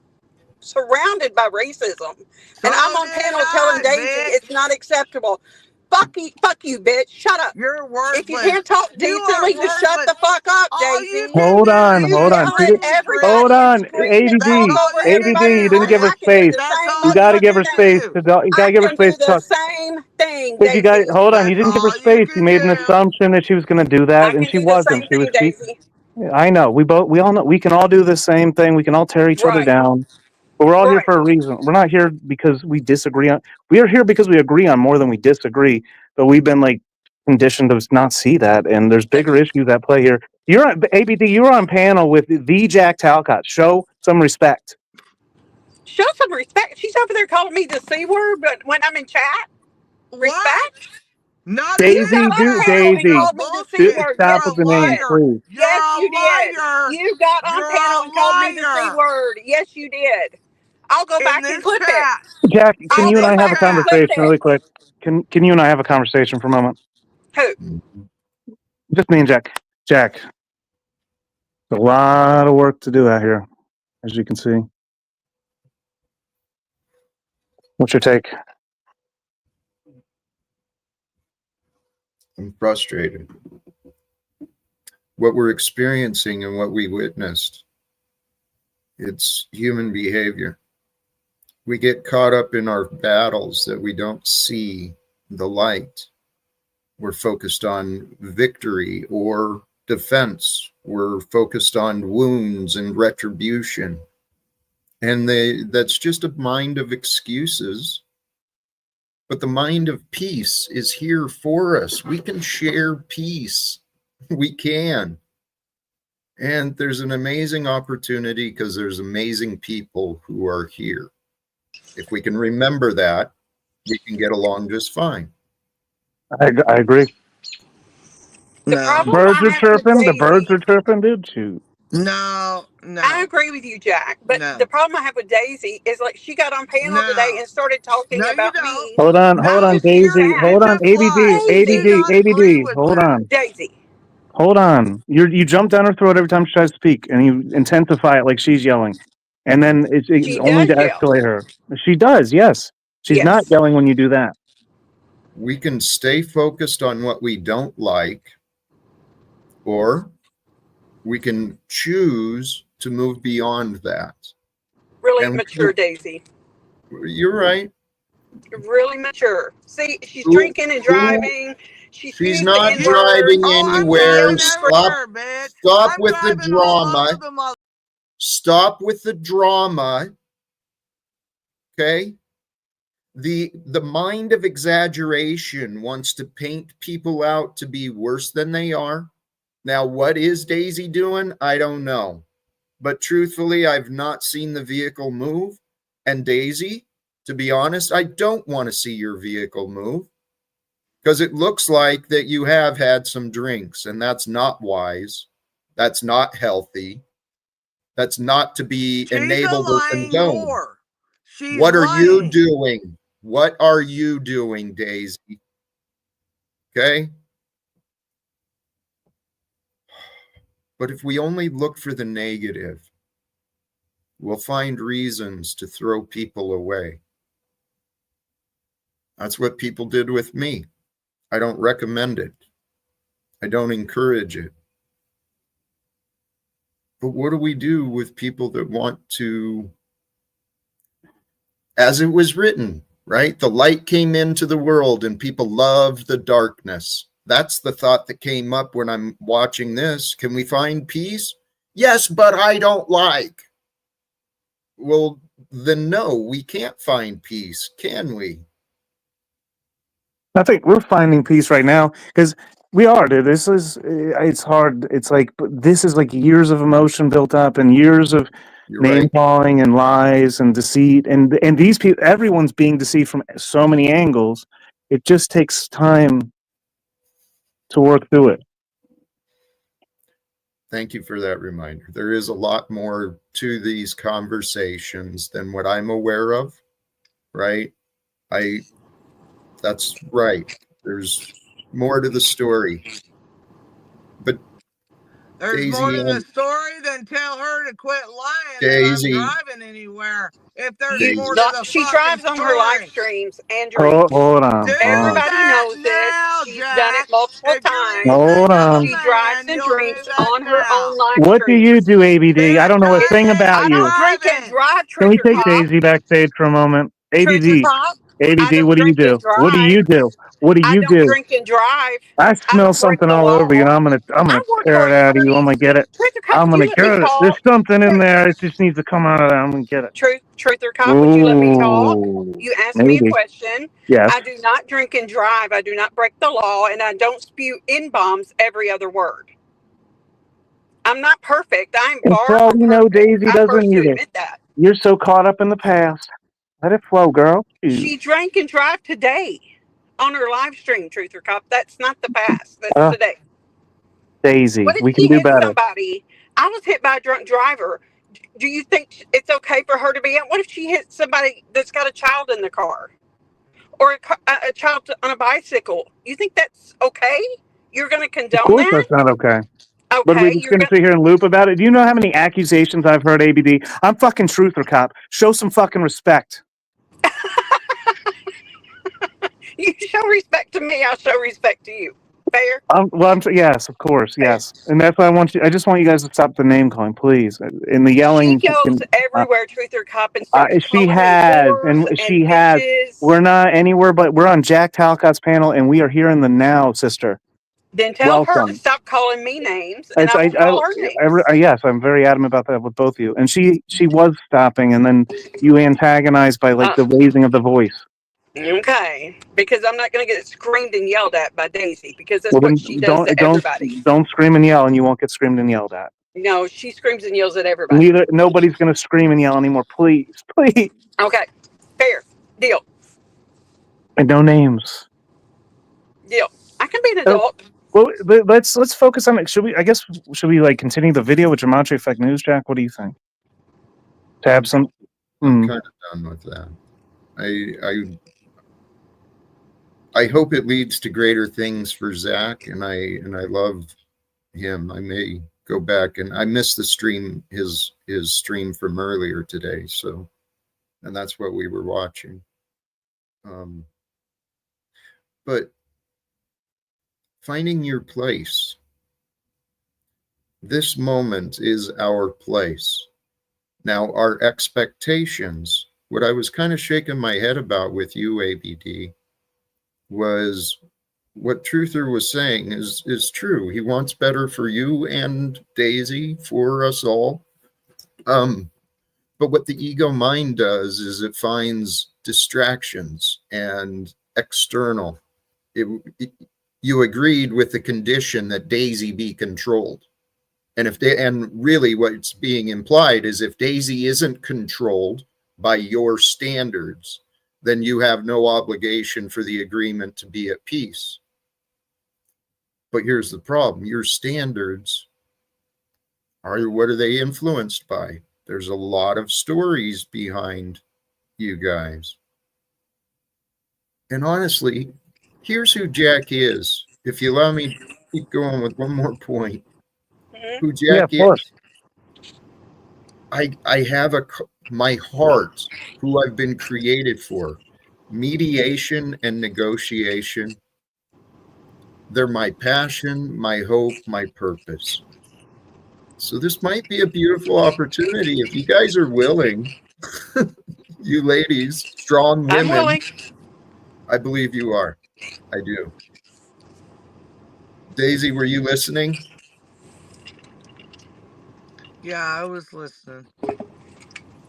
surrounded by racism, So and I'm on did panel telling I, Daisy it's bitch. not acceptable. Fuck you, bitch. Shut up. You're If you worthless. can't talk You are decently, just shut worthless. the fuck up, All you Daisy. can Hold on, do You is hold on. yell at scream, Hold everybody prick. and on. scream and That's talk ADD, all over you can ADD, everybody, you do, didn't honey. give her bitch. I can do space. the That's same You all got to you give her can motherfucking space. thing. do. You got to I give her can do space to the talk. same thing, But you got, Daisy. hold on. You That's didn't give her all you space. You can made an do. assumption that she was going to do I that, and can she do the wasn't. same She was thing, Daisy. I know. We all know. We can all do the same thing. We can all tear each other Right, down. But we're all here right. for a reason. We're not here because we disagree on. We are here because we agree on more than we disagree. But we've been like conditioned to not see that, and there's bigger issues at play here. You're on ABD. You were on panel with the Jack Talcott. Show some respect. Show some respect. She's over there calling me the C word, but when I'm in chat, What? respect? Not in You Daisy, got this on do chat. panel and Daisy. You're called me the C bullshit. word. You're Stop Yes, a with you the names, did. liar. please. You're Yes, a you did. liar. You got on You're panel a and called me the C liar. word. Yes, you did. I'll go In back and this clip it. chat. Jack, can In I'll you and go this I have a back and chat. clip conversation it. really quick? Can you and I have a conversation for a moment? Who? Just me and Jack. Jack, a lot of work to do out here, as you can see. What's your take? I'm frustrated. What we're experiencing and what we witnessed, it's human behavior. We get caught up in our battles that we don't see the light. We're focused on victory or defense. We're focused on wounds and retribution. And that's just a mind of excuses. But the mind of peace is here for us. We can share peace. We can. And there's an amazing opportunity because there's amazing people who are here. If we can remember that, we can get along just fine. I agree. The No. problem Birds I are have with chirping. The birds Daisy, are chirping, dude. Shoot. No. I No. agree with you, Jack. But No. the problem I have with Daisy is like she got on panel today No. and started talking No, you about don't. me Hold No, on, in the Daisy. you chat. Hold on, just lied. ADD, You do Daisy, ADD, not agree ADD. with Hold that. on. Daisy. Hold on. You jump down her throat every time she tries to speak, and you intensify it like she's yelling, and then it's She only does to yell. escalate her. She does, yes. She's not Yes. yelling when you do that. We can stay focused on what we don't like, or we can choose to move beyond that. Really And mature, Daisy. you're right. Really mature. See, she's Who, drinking and who, driving. She she's spews the not N word. driving Oh, I'm She anywhere. driving yells at Stop, everywhere, bitch. stop I'm with the driving all drama. over the mother. Stop with the drama. Okay? The mind of exaggeration wants to paint people out to be worse than they are. Now, what is Daisy doing? I don't know. But truthfully, I've not seen the vehicle move. And Daisy, to be honest, I don't want to see your vehicle move because it looks like that you have had some drinks, and that's not wise. That's not healthy. That's not to be She's a enabled or lying condoned. whore. She's What are you lying. doing? What are you doing, Daisy? Okay? But if we only look for the negative, we'll find reasons to throw people away. That's what people did with me. I don't recommend it. I don't encourage it. But what do we do with people that want to, as it was written, right? The light came into the world and people loved the darkness. That's the thought that came up when I'm watching this. Can we find peace? Yes, but I don't like. Well, then no, we can't find peace, can we? I think we're finding peace right now because we are, dude. This is, it's hard. It's like, but this is like years of emotion built up and years of You're name right. calling and lies and deceit. And these people, everyone's being deceived from so many angles. It just takes time to work through it. Thank you for that reminder. There is a lot more to these conversations than what I'm aware of, right? That's right. There's more to the story. But There's more to the story than tell her to quit lying Daisy, that I'm driving anywhere. If there's Daisy. more to the She fucking drives on her live story. streams and drinks. Hold on. Do Everybody that knows now, it. She's Jack. done it multiple If you're times. Hold respecting on. a She man, drives and you'll do drinks that on her now. own live What do streams. you do, ABD? I don't know a Because thing about I you. don't drink and driving. drive, Can we Truther take Cop. Daisy backstage for a moment? Truther ABD. Cop. I ABD, don't what do you drink and do? What do you drive. do? What do I you don't do? drink and drive. I I smell don't break something the all law. over you, and I'm gonna I work tear hard it out of you. I'm gonna get it. Truther Cop, I'm would gonna you let get me it. There's talk? something in there. It just needs to come out of there. I'm gonna get it. Truther Cop, would you let me talk? Ooh, You asked me a maybe. question. Yes. I do not drink and drive. I do not break the law, and I don't spew N-bombs every other word. I'm not perfect. I'm And for far all from you know, perfect. Daisy I'm doesn't first to either. admit that. You're so caught up in the past. Let it flow, girl. She drank and drive today on her live stream, Truther Cop. That's not the past. That's Uh, today. Daisy, What if we can she do hit better. somebody? I was hit by a drunk driver. Do you think it's okay for her to be out? What if she hit somebody that's got a child in the car? Or a child on a bicycle? You think that's okay? You're going to Of condone course, that? that's not okay. But are we Okay, just you're going to going sit here and loop about it? Do you know how many accusations I've heard, ABD? I'm fucking Truther Cop. Show some fucking respect. you show respect to me, I'll show respect to you. Fair? Yes, of course, Fair. yes. And that's why I just want you guys to stop the name calling, please. And the yelling. She goes everywhere, Truther Cop, and starts She calling me has, whores and and she has. bitches. We're not anywhere, but we're on Jack Talcott's panel, and we are here in the now, sister. Then tell her to Welcome. stop calling me names, and I will call her names. Yes, I'm very adamant about that with both of you. And she was stopping, and then you antagonized by like the raising of the voice. Okay, because I'm not going to get screamed and yelled at by Daisy, because that's what she does to don't everybody. scream and yell, and you won't get screamed and yelled at. No, she screams and yells at everybody. Nobody's going to scream and yell anymore. Please. Okay, fair deal. And no names. Deal. I can be an adult. Well, let's focus on it. Should we like continue the video with Gematria Fake News, Jack? What do you think? To have some. I'm kind of done with that. I hope it leads to greater things for Zach, and I love him. I may go back, and I missed the stream, his stream from earlier today. So, and that's what we were watching. But finding your place. This moment is our place. Now, our expectations, what I was kind of shaking my head about with you, ABD, was what Truther was saying is true. He wants better for you and Daisy, for us all. But what the ego mind does is it finds distractions and external. You agreed with the condition that Daisy be controlled. And really what's being implied is if Daisy isn't controlled by your standards, then you have no obligation for the agreement to be at peace. But here's the problem. Your standards what are they influenced by? There's a lot of stories behind you guys. And honestly, here's who Jack is. If you allow me to keep going with one more point. Who Jack is. I have my heart, who I've been created for. Mediation and negotiation. They're my passion, my hope, my purpose. So this might be a beautiful opportunity if you guys are willing. You ladies, strong women. I'm willing. I believe you are. I do. Daisy, were you listening? Yeah, I was listening.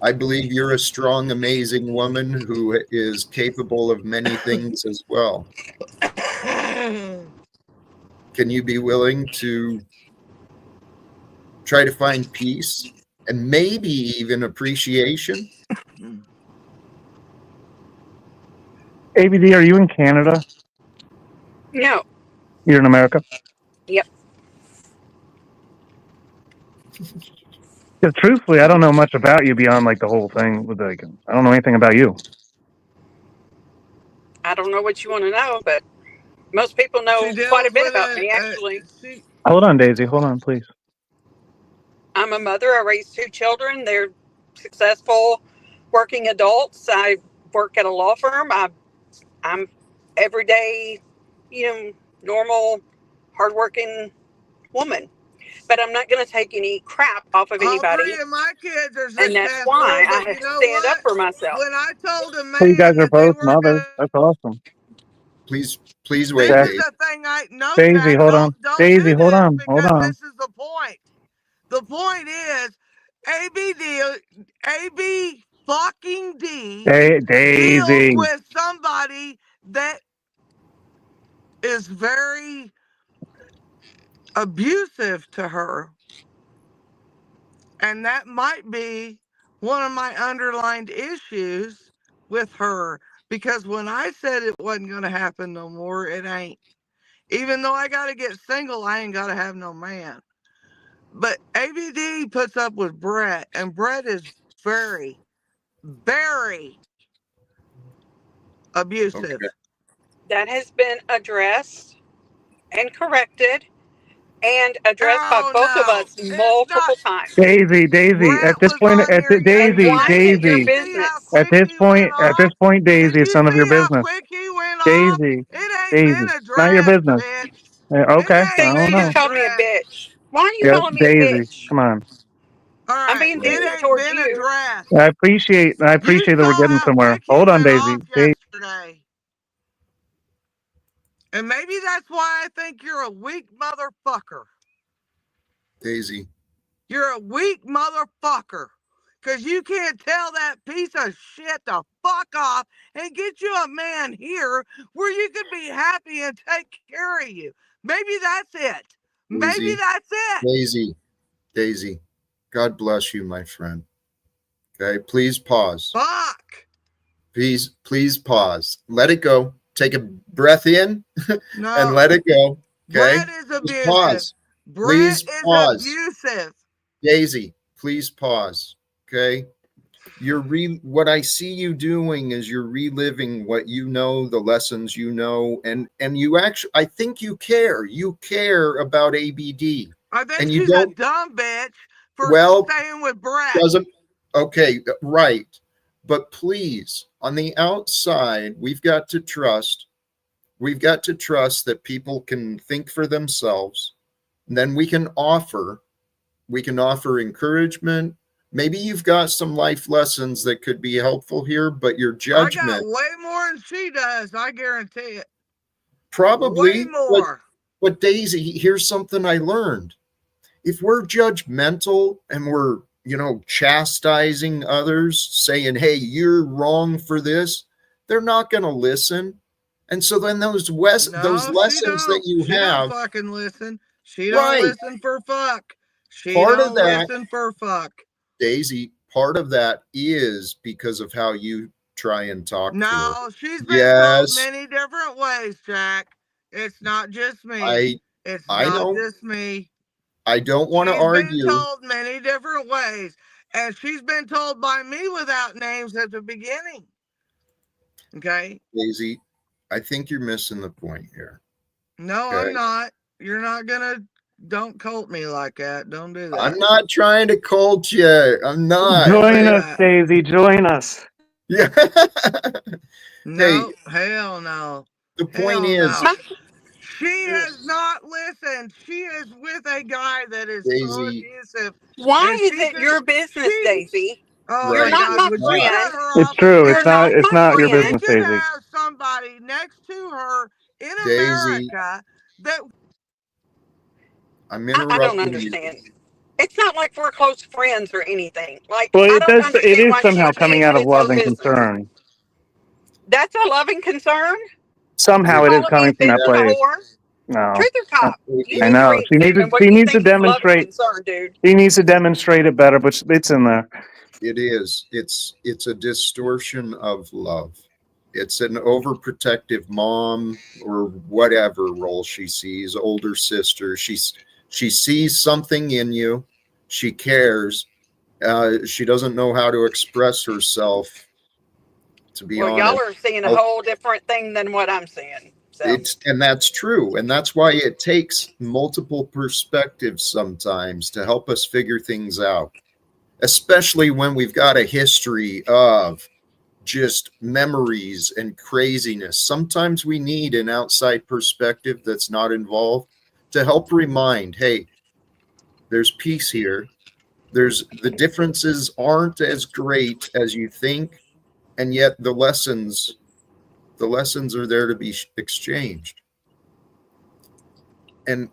I believe you're a strong, amazing woman who is capable of many things as well. Can you be willing to try to find peace and maybe even appreciation? ABD, are you in Canada? No. You're in America? Yep. Because truthfully, I don't know much about you beyond like the whole thing with like, I don't know anything about you. I don't know what you want to know, but most people know She quite a deals bit with about me, actually. Hold on, Daisy. Hold on, please. I'm a mother. I raised 2 children. They're successful working adults. I work at a law firm. I'm everyday, normal, hardworking woman. But I'm not going to take any crap off of All 3 anybody. of my kids are And that's successful, why I but have you to know stand up what? for myself. When I told a So you guys man are that they both weren't mothers. gonna, That's awesome. Please wait, this Okay. is Dave. the thing. No, Daisy, Jack, hold on. don't Daisy, do hold this on. Hold because on. this is the point. The point is, AB fucking D deals Daisy. with somebody that is very abusive to her. And that might be one of my underlined issues with her. Because when I said it wasn't going to happen no more, it ain't. Even though I got to get single, I ain't got to have no man. But ABD puts up with Brett, and Brett is very, very abusive. Okay. That has been addressed and corrected and addressed by Oh both of no, us it's multiple not. times. Daisy. Brett At this was point, on here And Daisy, why is yesterday. it Did your you Daisy. see how business? quick he went At this off? point, Did Daisy, it's you none of your see how business. quick he went off? Daisy, It ain't Daisy, been not your addressed, business. bitch. Okay, It So I ain't don't you been know. just called me a addressed. bitch. Why are you Yep, calling me a Daisy, bitch? come on. All I'm right, being it decent ain't towards been you. addressed. I appreciate You that we're saw getting how somewhere. quick he Hold on, went Daisy. off yesterday. And maybe that's why I think you're a weak motherfucker. Daisy. You're a weak motherfucker. Because you can't tell that piece of shit to fuck off and get you a man here where you could be happy and take care of you. Maybe that's it. Maybe Daisy. that's it. Daisy. God bless you, my friend. Okay, please pause. Fuck. Please pause. Let it go. Take a breath in and No. let it go. Okay? Brett is Just abusive. pause. Brett Please is pause. abusive. Daisy, please pause. Okay? What I see you doing is you're reliving what you know, the lessons you know, and you actually, I think you care. You care about ABD. I think And you she's a don't, dumb bitch for well, staying with Brett. doesn't, okay, right. But please, on the outside, we've got to trust that people can think for themselves. And then we can offer encouragement. Maybe you've got some life lessons that could be helpful here, but your I judgment, got way more than she does. I guarantee it. probably. Way more. But Daisy, here's something I learned. If we're judgmental and we're, chastising others, saying, hey, you're wrong for this, they're not going to listen. And so then those No, she lessons that don't. you She don't have, fucking listen. She don't right? listen for fuck. She Part of don't that, listen for fuck. Daisy, part of that is because of how you try and talk to her. No, she's been told Yes, many different ways, Jack. It's not just me. I It's I not know. just me. I don't want to She's been argue, told many different ways. And she's been told by me without names at the beginning. Okay? Daisy. I think you're missing the point here. No, Okay. I'm not. You're not gonna. Don't cult me like that. Don't do that. I'm not trying to cult you. I'm not. Don't Join do us, that. Daisy. Join us. Yeah. Hey, No, hell no. the point Hell is, no. She has not listened. She is with a guy that is so Daisy, abusive. Why And is she it thinks your business, she. Daisy? Oh You're my right? not God. my It's Would you not. cut friend. her It's off? true. You're not It's my not your She business, friend. should Daisy. have somebody next to her in Daisy, America that. I'm I don't interrupting you. understand. It's not like we're close friends or anything. Like, Well, I it don't does. It understand is why she somehow would be coming out of into love and business. concern. That's a loving concern. Somehow it is Calling me a coming from bitch that and a place. whore. No, Truth or cop? You I need to know. re-examine what She you needs to think is love and demonstrate. concern, dude. He needs to demonstrate it better, but it's in there. It is. It's a distortion of love. It's an overprotective mom or whatever role she sees, older sister. She sees something in you. She cares. She doesn't know how to express herself. To be Well, y'all honest, are seeing a whole different thing than what I'm seeing. So and that's true, and that's why it takes multiple perspectives sometimes to help us figure things out, especially when we've got a history of just memories and craziness. Sometimes we need an outside perspective that's not involved to help remind, hey, there's peace here. The differences aren't as great as you think, and yet the lessons are there to be exchanged. And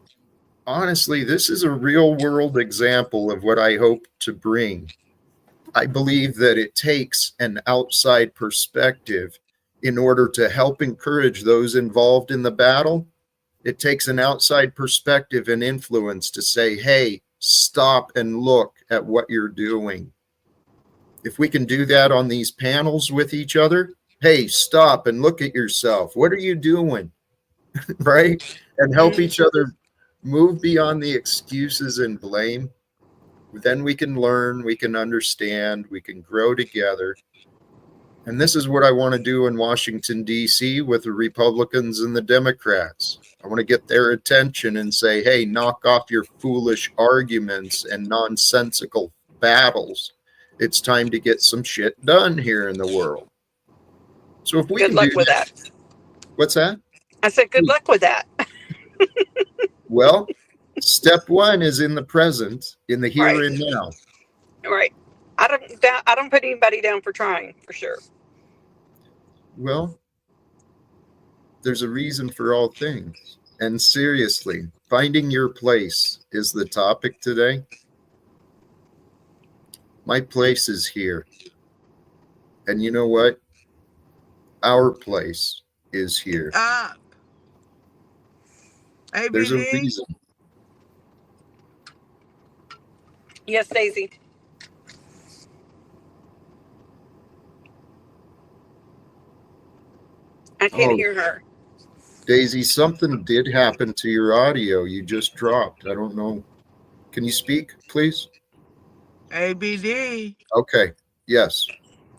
honestly, this is a real world example of what I hope to bring. I believe that it takes an outside perspective in order to help encourage those involved in the battle. It takes an outside perspective and influence to say, hey, stop and look at what you're doing. If we can do that on these panels with each other, hey, stop and look at yourself. What are you doing? Right? And help each other move beyond the excuses and blame. Then we can learn, we can understand, we can grow together. And this is what I want to do in Washington, D.C. with the Republicans and the Democrats. I want to get their attention and say, hey, knock off your foolish arguments and nonsensical battles. It's time to get some shit done here in the world. So if we good can luck do with that. What's that? I said, good luck with that. Well, step one is in the present, in the here Right. and now. Right. I don't put anybody down for trying, for sure. Well, there's a reason for all things. And seriously, finding your place is the topic today. My place is here. And you know what? Our place is here. There's a ABD. reason. Yes, Daisy. I can't hear her. Daisy, something did happen to your audio. You just dropped. I don't know. Can you speak, please? ABD. Okay. Yes.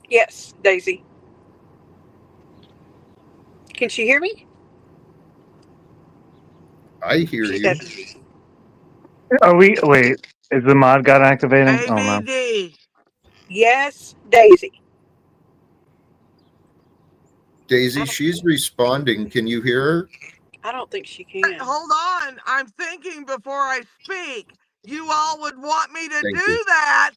Yes, Daisy. Can she hear me? I hear She you. said, Are we? Wait, is the mod got activating? Oh no. ABD. yes, Daisy. Daisy, she's responding. Can you hear her? I don't think she can. Hold on. I'm thinking before I speak. You all would want me to Thank do you. that.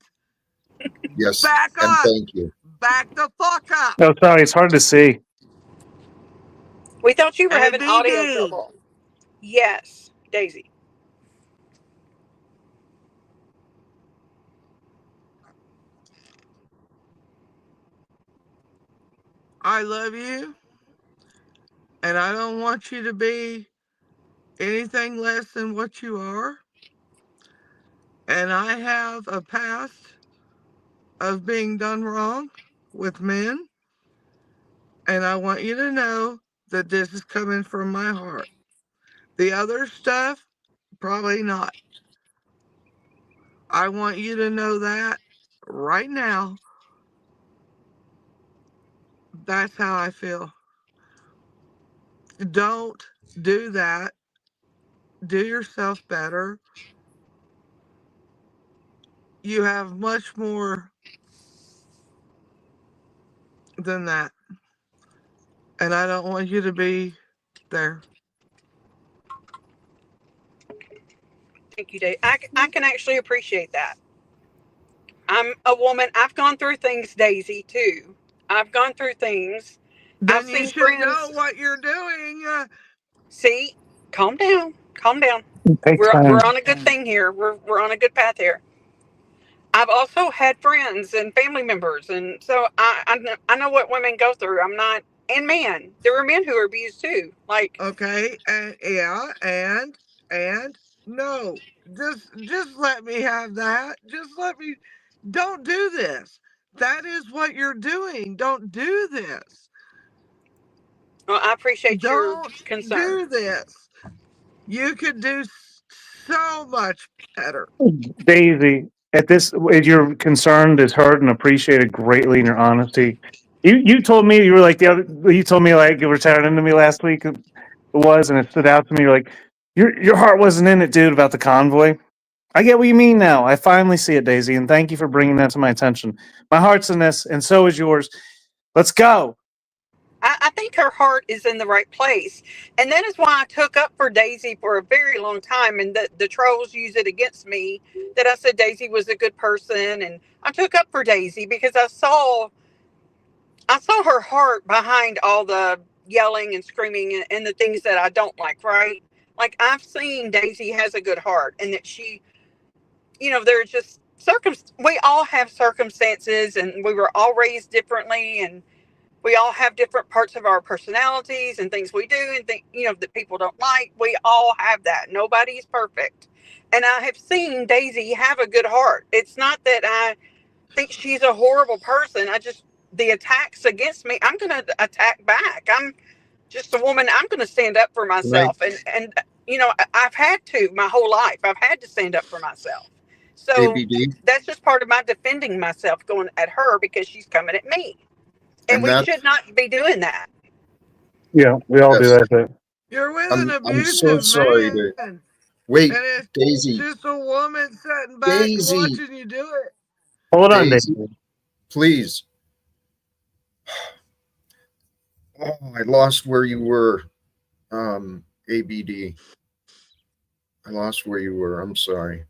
Yes. Back And up. thank you. Back the fuck up. Oh, sorry, it's hard to see. We thought you were having ABD. audio trouble. Yes, Daisy. I love you. And I don't want you to be anything less than what you are. And I have a past of being done wrong with men. And I want you to know that this is coming from my heart. The other stuff, probably not. I want you to know that right now. That's how I feel. Don't do that. Do yourself better. You have much more than that. And I don't want you to be there. Thank you, Daisy. I can actually appreciate that. I'm a woman. I've gone through things, Daisy, too. I've gone through things. Then I've you seen should friends. know what you're doing. See, calm down. Calm down. Take We're time. on a good thing here. We're on a good path here. I've also had friends and family members, and so I know what women go through. I'm not, and men. There were men who were abused too. Like, Okay, and yeah, and no, just let me have that. Just let me. Don't do this. That is what you're doing. Don't do this. well, I appreciate your Don't concern. do this. You could do so much better. Daisy, at this, you're concerned is heard and appreciated greatly in your honesty. You told me you were like the other. You told me like you were chatting to me last week. It was, and it stood out to me. You're like, your heart wasn't in it, dude, about the convoy. I get what you mean now. I finally see it, Daisy, and thank you for bringing that to my attention. My heart's in this, and so is yours. Let's go. I think her heart is in the right place. And that is why I took up for Daisy for a very long time. And the trolls use it against me that I said Daisy was a good person. And I took up for Daisy because I saw her heart behind all the yelling and screaming and the things that I don't like, right? Like, I've seen Daisy has a good heart and that she, there's just we all have circumstances and we were all raised differently, and we all have different parts of our personalities and things we do and that people don't like. We all have that. Nobody's perfect. And I have seen Daisy have a good heart. It's not that I think she's a horrible person. The attacks against me, I'm going to attack back. I'm just a woman. I'm going to stand up for Right, myself. And I've had to my whole life. I've had to stand up for myself. So ABD, that's just part of my defending myself, going at her because she's coming at me. And and we that's should not be doing that. Yeah, we all do yes. that. But You're with an I'm so abusive sorry man, to and wait, it's Daisy, just a woman sitting back and Daisy, watching you do it. hold on, Daisy, Daisy. please. Oh, I lost where you were. ABD. I lost where you were. I'm sorry.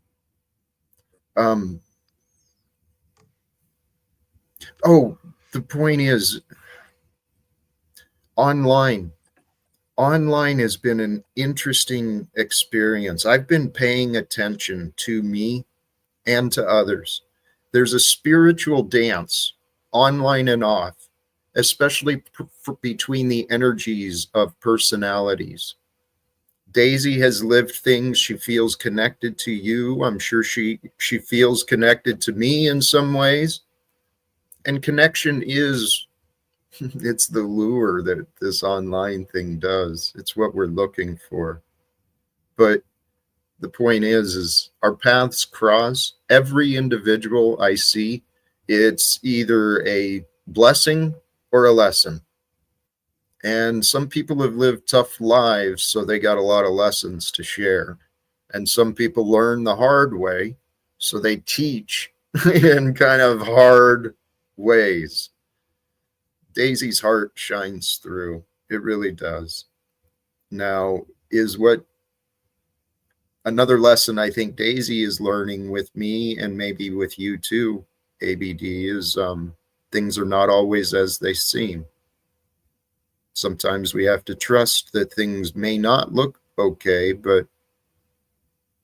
Um, oh, the point is online. Online has been an interesting experience. I've been paying attention to me and to others. There's a spiritual dance, online and off, especially between the energies of personalities. Daisy has lived things. She feels connected to you. I'm sure she feels connected to me in some ways. And connection is it's the lure that this online thing does. It's what we're looking for. But the point is our paths cross. Every individual I see, it's either a blessing or a lesson. And some people have lived tough lives, so they got a lot of lessons to share. And some people learn the hard way, so they teach in kind of hard ways. Daisy's heart shines through. It really does. Now, is what another lesson I think Daisy is learning with me and maybe with you too, ABD, is things are not always as they seem. Sometimes we have to trust that things may not look okay, but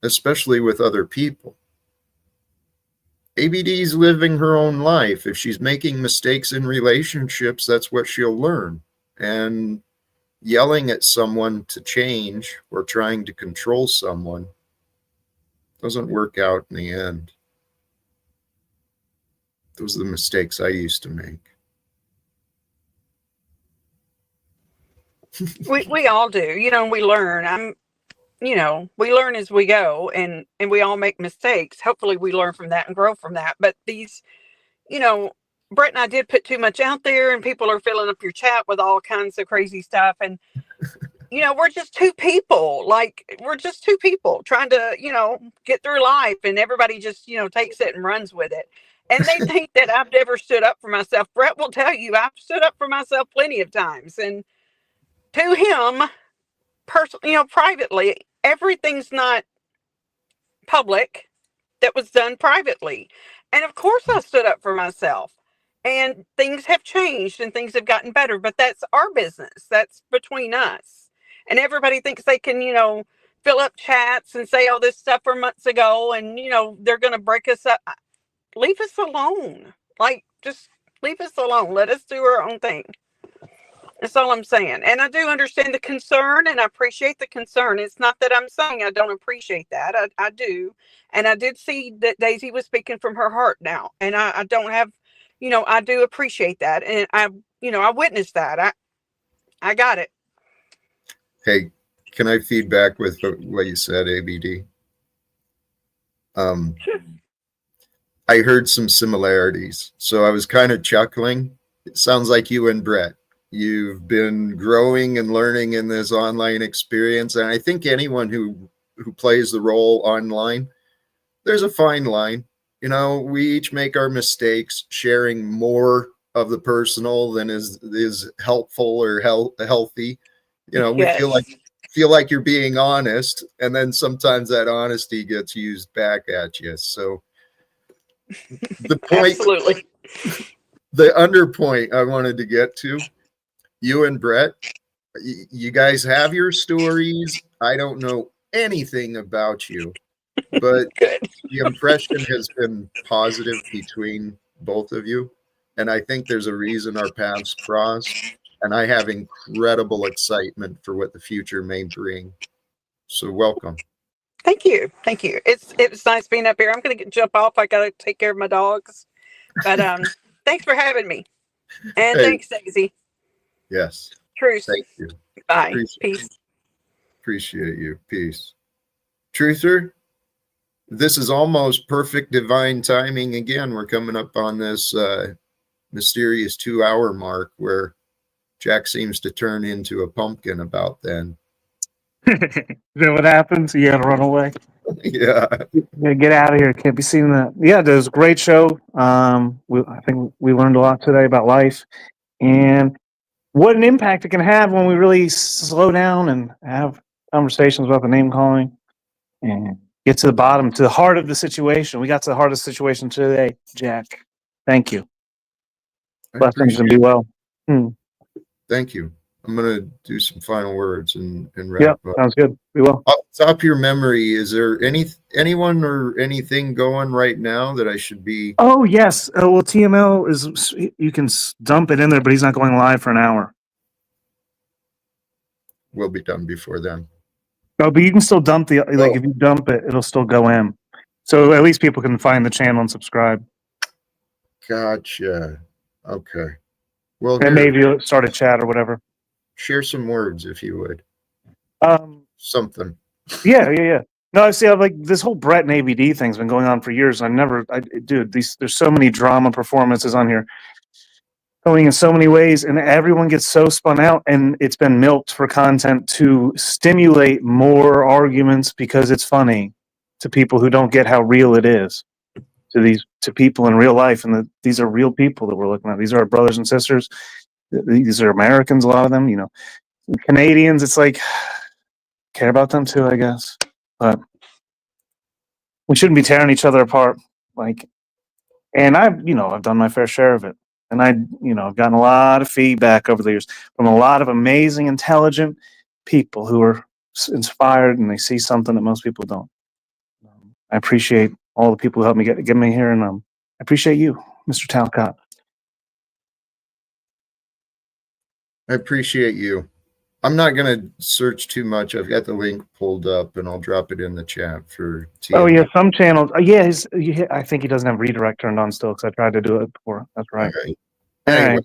especially with other people. ABD's living her own life. If she's making mistakes in relationships, that's what she'll learn. And yelling at someone to change or trying to control someone doesn't work out in the end. Those are the mistakes I used to make. We all do, we learn. We learn as we go, and we all make mistakes. Hopefully we learn from that and grow from that. But you know, Brett and I did put too much out there, and people are filling up your chat with all kinds of crazy stuff. And we're just two people. Like, we're just two people trying to, get through life, and everybody just, takes it and runs with it. And they think that I've never stood up for myself. Brett will tell you I've stood up for myself plenty of times. And to him, personally, privately, everything's not public that was done privately. And of course, I stood up for myself. And things have changed and things have gotten better, but that's our business. That's between us. And everybody thinks they can, fill up chats and say all this stuff from months ago, and they're going to break us up. Leave us alone. Like, just leave us alone. Let us do our own thing. That's all I'm saying. And I do understand the concern, and I appreciate the concern. It's not that I'm saying I don't appreciate that. I do. And I did see that Daisy was speaking from her heart now. And I don't have, I do appreciate that. And I witnessed that. I got it. Hey, can I feedback with what you said, ABD? I heard some similarities, so I was kind of chuckling. It sounds like you and Brett. You've been growing and learning in this online experience, and I think anyone who plays the role online, there's a fine line. We each make our mistakes. Sharing more of the personal than is helpful or healthy. We Yes. feel like you're being honest, and then sometimes that honesty gets used back at you. So the point, Absolutely. the underpoint I wanted to get to, you and Brett, you guys have your stories. I don't know anything about you, but Good. the impression has been positive between both of you. And I think there's a reason our paths crossed. And I have incredible excitement for what the future may bring. So welcome. Thank you. Thank you. It's nice being up here. I'm going to jump off. I got to take care of my dogs. But thanks for having me. And Hey, thanks, Daisy. yes. Truce. Thank you. Bye. Peace. Appreciate you. Peace. Truther, this is almost perfect divine timing again. We're coming up on this mysterious 2-hour mark where Jack seems to turn into a pumpkin about then. Is that what happens? You gotta run away. Yeah. You gotta get out of here. Can't be seeing that. Yeah, it was a great show. I think we learned a lot today about life and what an impact it can have when we really slow down and have conversations about the name calling and get to the bottom, to the heart of the situation. We got to the heart of the situation today, Jack. Thank you. Blessings and be well. Thank you. I'm going to do some final words and wrap Yeah, up. sounds good. Be well. Off the top of your memory, is there anyone or anything going right now that I should be? Oh, yes. Well, TML is, you can dump it in there, but he's not going live for an hour. Will be done before then. No, but you can still dump if you dump it, it'll still go in. So at least people can find the channel and subscribe. Gotcha. Okay. Well, And maybe you'll start a chat or whatever. Share some words if you would. Something. Yeah. No, I see. Like this whole Brett and ABD thing's been going on for years. Dude, there's so many drama performances on here, going in so many ways, and everyone gets so spun out, and it's been milked for content to stimulate more arguments because it's funny to people who don't get how real it is to people in real life, and these are real people that we're looking at. These are our brothers and sisters. These are Americans, a lot of them. Canadians. It's like care about them too, I guess, but we shouldn't be tearing each other apart. And I've done my fair share of it. And I've gotten a lot of feedback over the years from a lot of amazing, intelligent people who are inspired and they see something that most people don't. I appreciate all the people who helped me get me here. And I appreciate you, Mr. Talcott. I appreciate you. I'm not going to search too much. I've got the link pulled up, and I'll drop it in the chat for TM. Oh, yeah, some channels. I think he doesn't have redirect turned on still because I tried to do it before. That's right. All right. Anyway,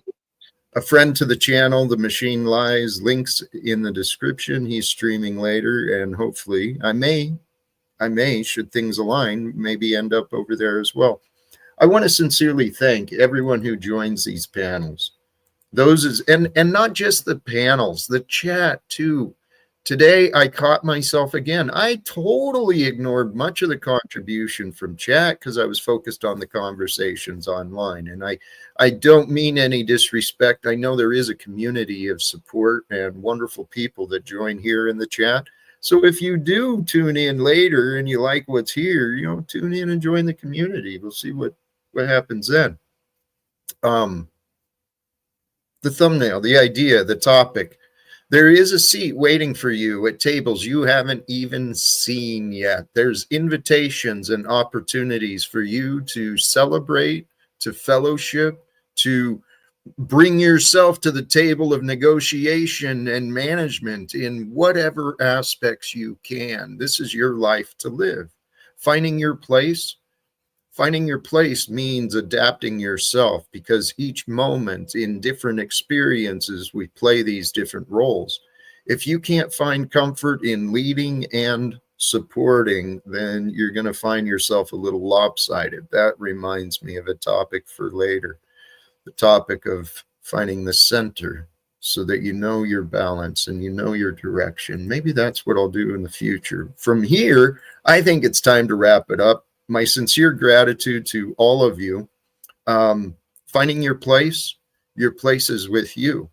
a friend to the channel, The Machine Lies, links in the description. He's streaming later, and hopefully I may, should things align, maybe end up over there as well. I want to sincerely thank everyone who joins these panels. And not just the panels, the chat too. Today I caught myself again. I totally ignored much of the contribution from chat because I was focused on the conversations online. And I don't mean any disrespect. I know there is a community of support and wonderful people that join here in the chat. So if you do tune in later and you like what's here, tune in and join the community. We'll see what happens then. The thumbnail, the idea, the topic. There is a seat waiting for you at tables you haven't even seen yet. There's invitations and opportunities for you to celebrate, to fellowship, to bring yourself to the table of negotiation and management in whatever aspects you can. This is your life to live. Finding your place. Finding your place means adapting yourself, because each moment in different experiences, we play these different roles. If you can't find comfort in leading and supporting, then you're going to find yourself a little lopsided. That reminds me of a topic for later, the topic of finding the center so that you know your balance and you know your direction. Maybe that's what I'll do in the future. From here, I think it's time to wrap it up. My sincere gratitude to all of you. Finding your place is with you.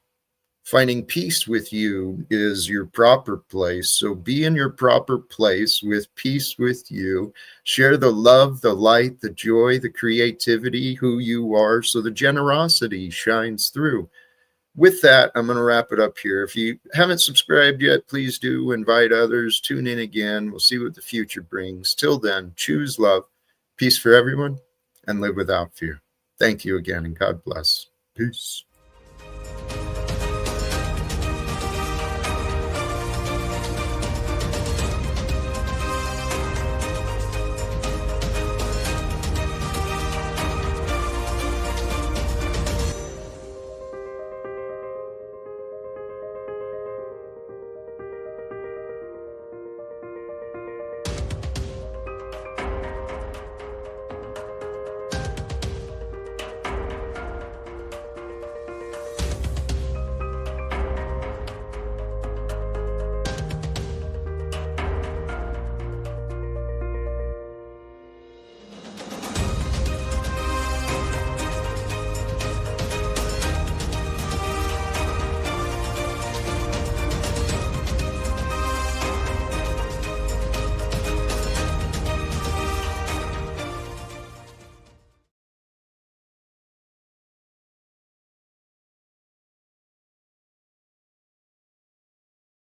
Finding peace with you is your proper place. So be in your proper place with peace with you. Share the love, the light, the joy, the creativity, who you are, so the generosity shines through. With that, I'm going to wrap it up here. If you haven't subscribed yet, please do. Invite others. Tune in again. We'll see what the future brings. Till then, choose love, peace for everyone, and live without fear. Thank you again, and God bless. Peace.